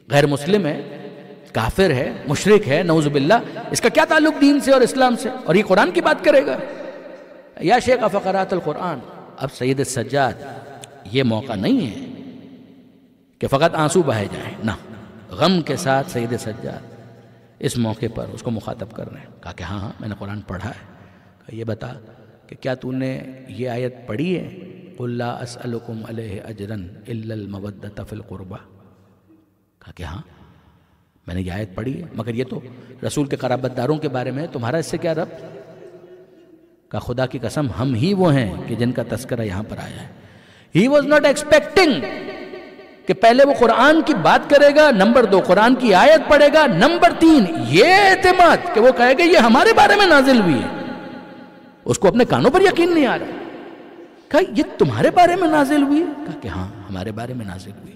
غیر مسلم ہے، کافر ہے، مشرک ہے، نعوذ باللہ، اس کا کیا تعلق دین سے اور اسلام سے، اور یہ قرآن کی بات کرے گا؟ یا شیخ افقرات القرآن۔ اب سید سجاد یہ موقع نہیں ہے کہ فقط آنسو بہے جائیں، نہ، غم کے ساتھ سید سجاد اس موقع پر اس کو مخاطب کر رہے ہیں۔ کہا کہ ہاں میں نے قرآن پڑھا ہے۔ کہا یہ بتا کہ کیا تو نے یہ آیت پڑھی ہے، قُلْ لَا أَسْأَلُكُمْ عَلَيْهِ أَجْرًا إِلَّا الْمَوَدَّةَ فِي الْقُرْبَى؟ کہا کہ ہاں میں نے یہ آیت پڑھی ہے، مگر یہ تو رسول کے قرابت داروں کے بارے میں ہے، تمہارا اس سے کیا ربط؟ کہا خدا کی قسم ہم ہی وہ ہیں کہ جن کا تذکرہ یہاں پر آیا ہے۔ He was not expecting کہ پہلے وہ قرآن کی بات کرے گا، نمبر 2 قرآن کی آیت پڑھے گا، نمبر 3 یہ اعتماد کہ وہ کہے گا یہ ہمارے بارے میں نازل ہوئی ہے۔ اس کو اپنے کانوں پر یقین نہیں آ رہا۔ کہا یہ تمہارے بارے میں نازل ہوئی؟ کہا کہ ہاں ہمارے بارے میں نازل ہوئی۔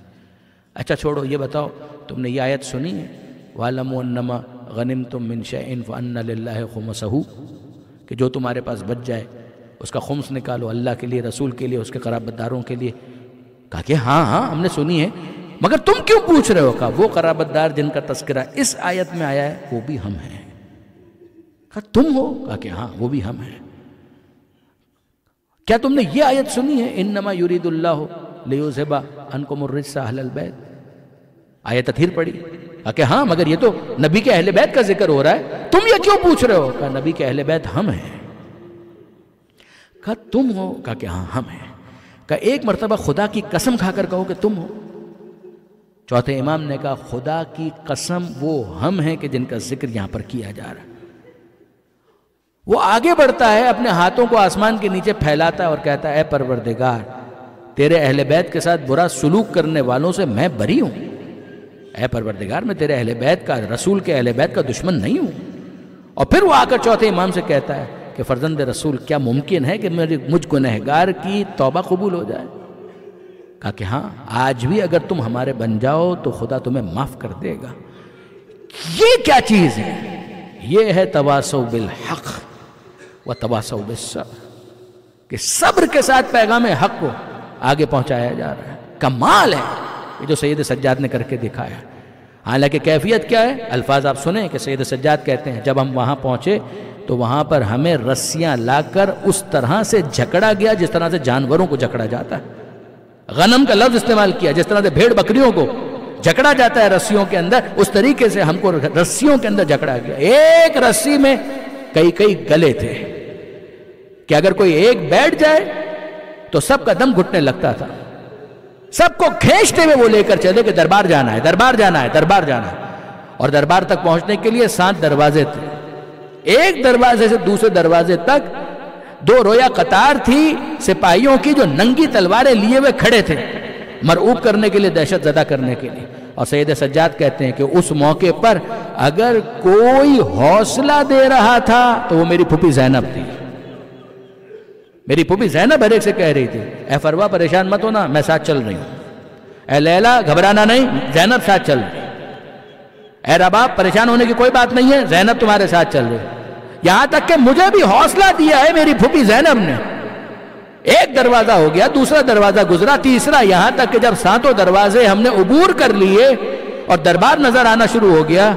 اچھا چھوڑو، یہ بتاؤ تم نے یہ آیت سنی ہے، وَعْلَمُوا أَنَّمَا غَنِمْتُم مِّن شَيْءٍ فَأَنَّ لِلَّهِ خُمُسَهُ، کہ جو تمہارے پاس بچ جائے اس کا خمس نکالو، اللہ کے لیے، رسول کے لیے، اس کے قرابت داروں کے لیے۔ کہا کہ ہاں ہم نے سنی ہے، مگر تم کیوں پوچھ رہے ہو؟ کہا وہ قرابت دار جن کا تذکرہ اس آیت میں آیا ہے وہ بھی ہم ہیں۔ کہا تم ہو؟ کہا کہ ہاں وہ بھی ہم ہیں۔ کیا تم نے یہ آیت سنی ہے، انما یرید اللہ لیذھب عنکم الرجس اہل البیت؟ آیت تطہیر پڑھی؟ کہا کہ ہاں مگر یہ تو نبی کے اہل بیت کا ذکر ہو رہا ہے، تم یہ کیوں پوچھ رہے ہو؟ کہا نبی کے اہل بیت ہم ہیں۔ کہا تم ہو؟ کہا کہ ہاں ہم ہیں۔ کہا ایک مرتبہ خدا کی قسم کھا کر کہو کہ تم ہو۔ چوتھے امام نے کہا خدا کی قسم وہ ہم ہیں کہ جن کا ذکر یہاں پر کیا جا رہا ہے۔ وہ آگے بڑھتا ہے، اپنے ہاتھوں کو آسمان کے نیچے پھیلاتا ہے اور کہتا ہے اے پروردگار، تیرے اہل بیت کے ساتھ برا سلوک کرنے والوں سے میں بری ہوں۔ اے پروردگار میں تیرے اہل بیت کا، رسول کے اہل بیت کا دشمن نہیں ہوں۔ اور پھر وہ آ کر چوتھے امام سے کہتا ہے کہ فرزند رسول کیا ممکن ہے کہ مجھ گنہگار کی توبہ قبول ہو جائے؟ کہا کہ ہاں آج بھی اگر تم ہمارے بن جاؤ تو خدا تمہیں معاف کر دے گا۔ یہ کیا چیز ہے؟ یہ ہے تواصو بالحق و تواصو بالصبر، کہ صبر کے ساتھ پیغام حق کو آگے پہنچایا جا رہا ہے۔ کمال ہے یہ جو سید سجاد نے کر کے دکھایا۔ حالانکہ کیفیت کیا ہے؟ الفاظ آپ سنیں کہ سید سجاد کہتے ہیں جب ہم وہاں پہنچے تو وہاں پر ہمیں رسیاں لا کر اس طرح سے جھکڑا گیا جس طرح سے جانوروں کو جھکڑا جاتا ہے۔ غنم کا لفظ استعمال کیا، جس طرح سے بھیڑ بکریوں کو جھکڑا جاتا ہے رسیوں کے اندر، اس طریقے سے ہم کو رسیوں کے اندر جھکڑا گیا۔ ایک رسی میں کئی گلے تھے کہ اگر کوئی ایک بیٹھ جائے تو سب کا دم گھٹنے لگتا تھا۔ سب کو کھینچتے ہوئے وہ لے کر چلے کہ دربار جانا ہے، دربار جانا ہے، دربار جانا ہے۔ اور دربار تک پہنچنے کے لیے 7 دروازے تھے۔ ایک دروازے سے دوسرے دروازے تک 2 رویا قطار تھی سپاہیوں کی جو ننگی تلواریں لیے ہوئے کھڑے تھے، مرعوب کرنے کے لیے، دہشت زدہ کرنے کے لیے۔ اور سید سجاد کہتے ہیں کہ اس موقع پر اگر کوئی حوصلہ دے رہا تھا تو وہ میری پھوپھی زینب تھی۔ میری پھوپھی زینب ہر ایک سے کہہ رہی تھی اے فروا پریشان مت ہونا، میں ساتھ چل رہی ہوں۔ اے لیلا گھبرانا نہیں، زینب ساتھ چل رہی، اے رباب پریشان ہونے کی کوئی بات نہیں ہے، زینب تمہارے ساتھ چل رہی۔ یہاں تک کہ مجھے بھی حوصلہ دیا ہے میری پھوپھی زینب نے۔ ایک دروازہ ہو گیا، دوسرا دروازہ گزرا، تیسرا، یہاں تک کہ جب 7 دروازے ہم نے عبور کر لیے اور دربار نظر آنا شروع ہو گیا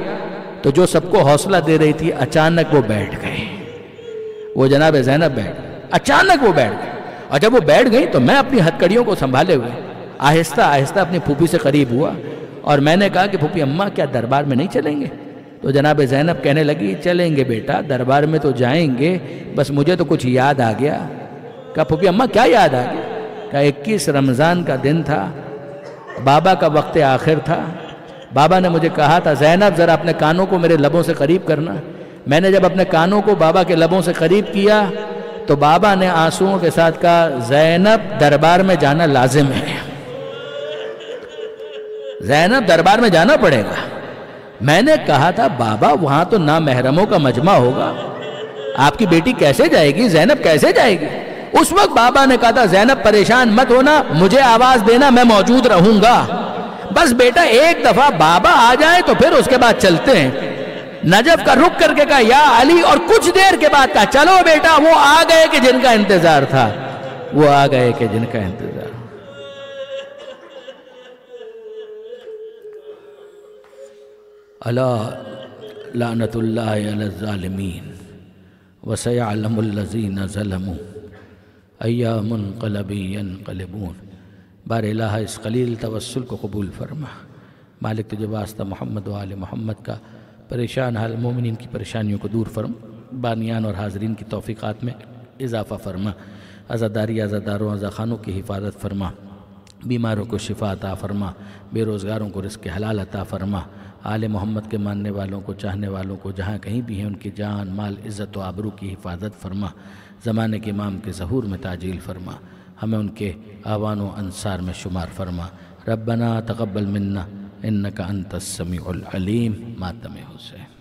تو جو سب کو حوصلہ دے رہی تھی اچانک وہ بیٹھ گئی، وہ جناب زینب بیٹھ گئی، اچانک وہ بیٹھ گئی۔ اور جب وہ بیٹھ گئی تو میں اپنی ہتھکڑیوں کو سنبھالے ہوئے آہستہ آہستہ اپنی پھوپھی سے قریب ہوا اور میں نے کہا کہ پھوپھی اماں کیا دربار میں نہیں چلیں گے؟ تو جناب زینب کہنے لگی چلیں گے بیٹا، دربار میں تو جائیں گے، بس مجھے تو کچھ یاد آ گیا۔ کہا پھوپھی اماں کیا یاد آ گیا؟ کہا 21 رمضان کا دن تھا، بابا کا وقت آخر تھا، بابا نے مجھے کہا تھا زینب ذرا اپنے کانوں کو میرے لبوں سے قریب کرنا۔ میں نے جب اپنے کانوں کو بابا کے لبوں سے قریب کیا تو بابا نے آنسوؤں کے ساتھ کہا زینب دربار میں جانا لازم ہے، زینب دربار میں جانا پڑے گا۔ میں نے کہا تھا بابا وہاں تو نامحرموں کا مجمع ہوگا، آپ کی بیٹی کیسے جائے گی، زینب کیسے جائے گی؟ اس وقت بابا نے کہا تھا زینب پریشان مت ہونا، مجھے آواز دینا، میں موجود رہوں گا، بس بیٹا ایک دفعہ بابا آ جائے تو پھر اس کے بعد چلتے ہیں۔ نجف کا رک کر کے کہا یا علی، اور کچھ دیر کے بعد کہا چلو بیٹا وہ آ گئے کہ جن کا انتظار تھا، وہ آ گئے کہ جن کا انتظار۔ الا لعنت اللہ علی الظالمین وسیعلم الذین ظلموا ایام منقلب ینقلبون۔ بار الہ اس قلیل توسل کو قبول فرما، مالک تجھے واسطہ محمد و آل محمد کا پریشان حال مومنین کی پریشانیوں کو دور فرما، بانیان اور حاضرین کی توفیقات میں اضافہ فرما، عزاداری عزاداروں عزاخانوں کی حفاظت فرما، بیماروں کو شفا عطا فرما، بے روزگاروں کو رزق حلال عطا فرما، آل محمد کے ماننے والوں کو چاہنے والوں کو جہاں کہیں بھی ہیں ان کی جان مال عزت و آبرو کی حفاظت فرما، زمانے کے امام کے ظہور میں تعجیل فرما، ہمیں ان کے اعوان و انصار میں شمار فرما۔ ربنا تقبل منا انک انت السمیع العلیم۔ ماتم حسین۔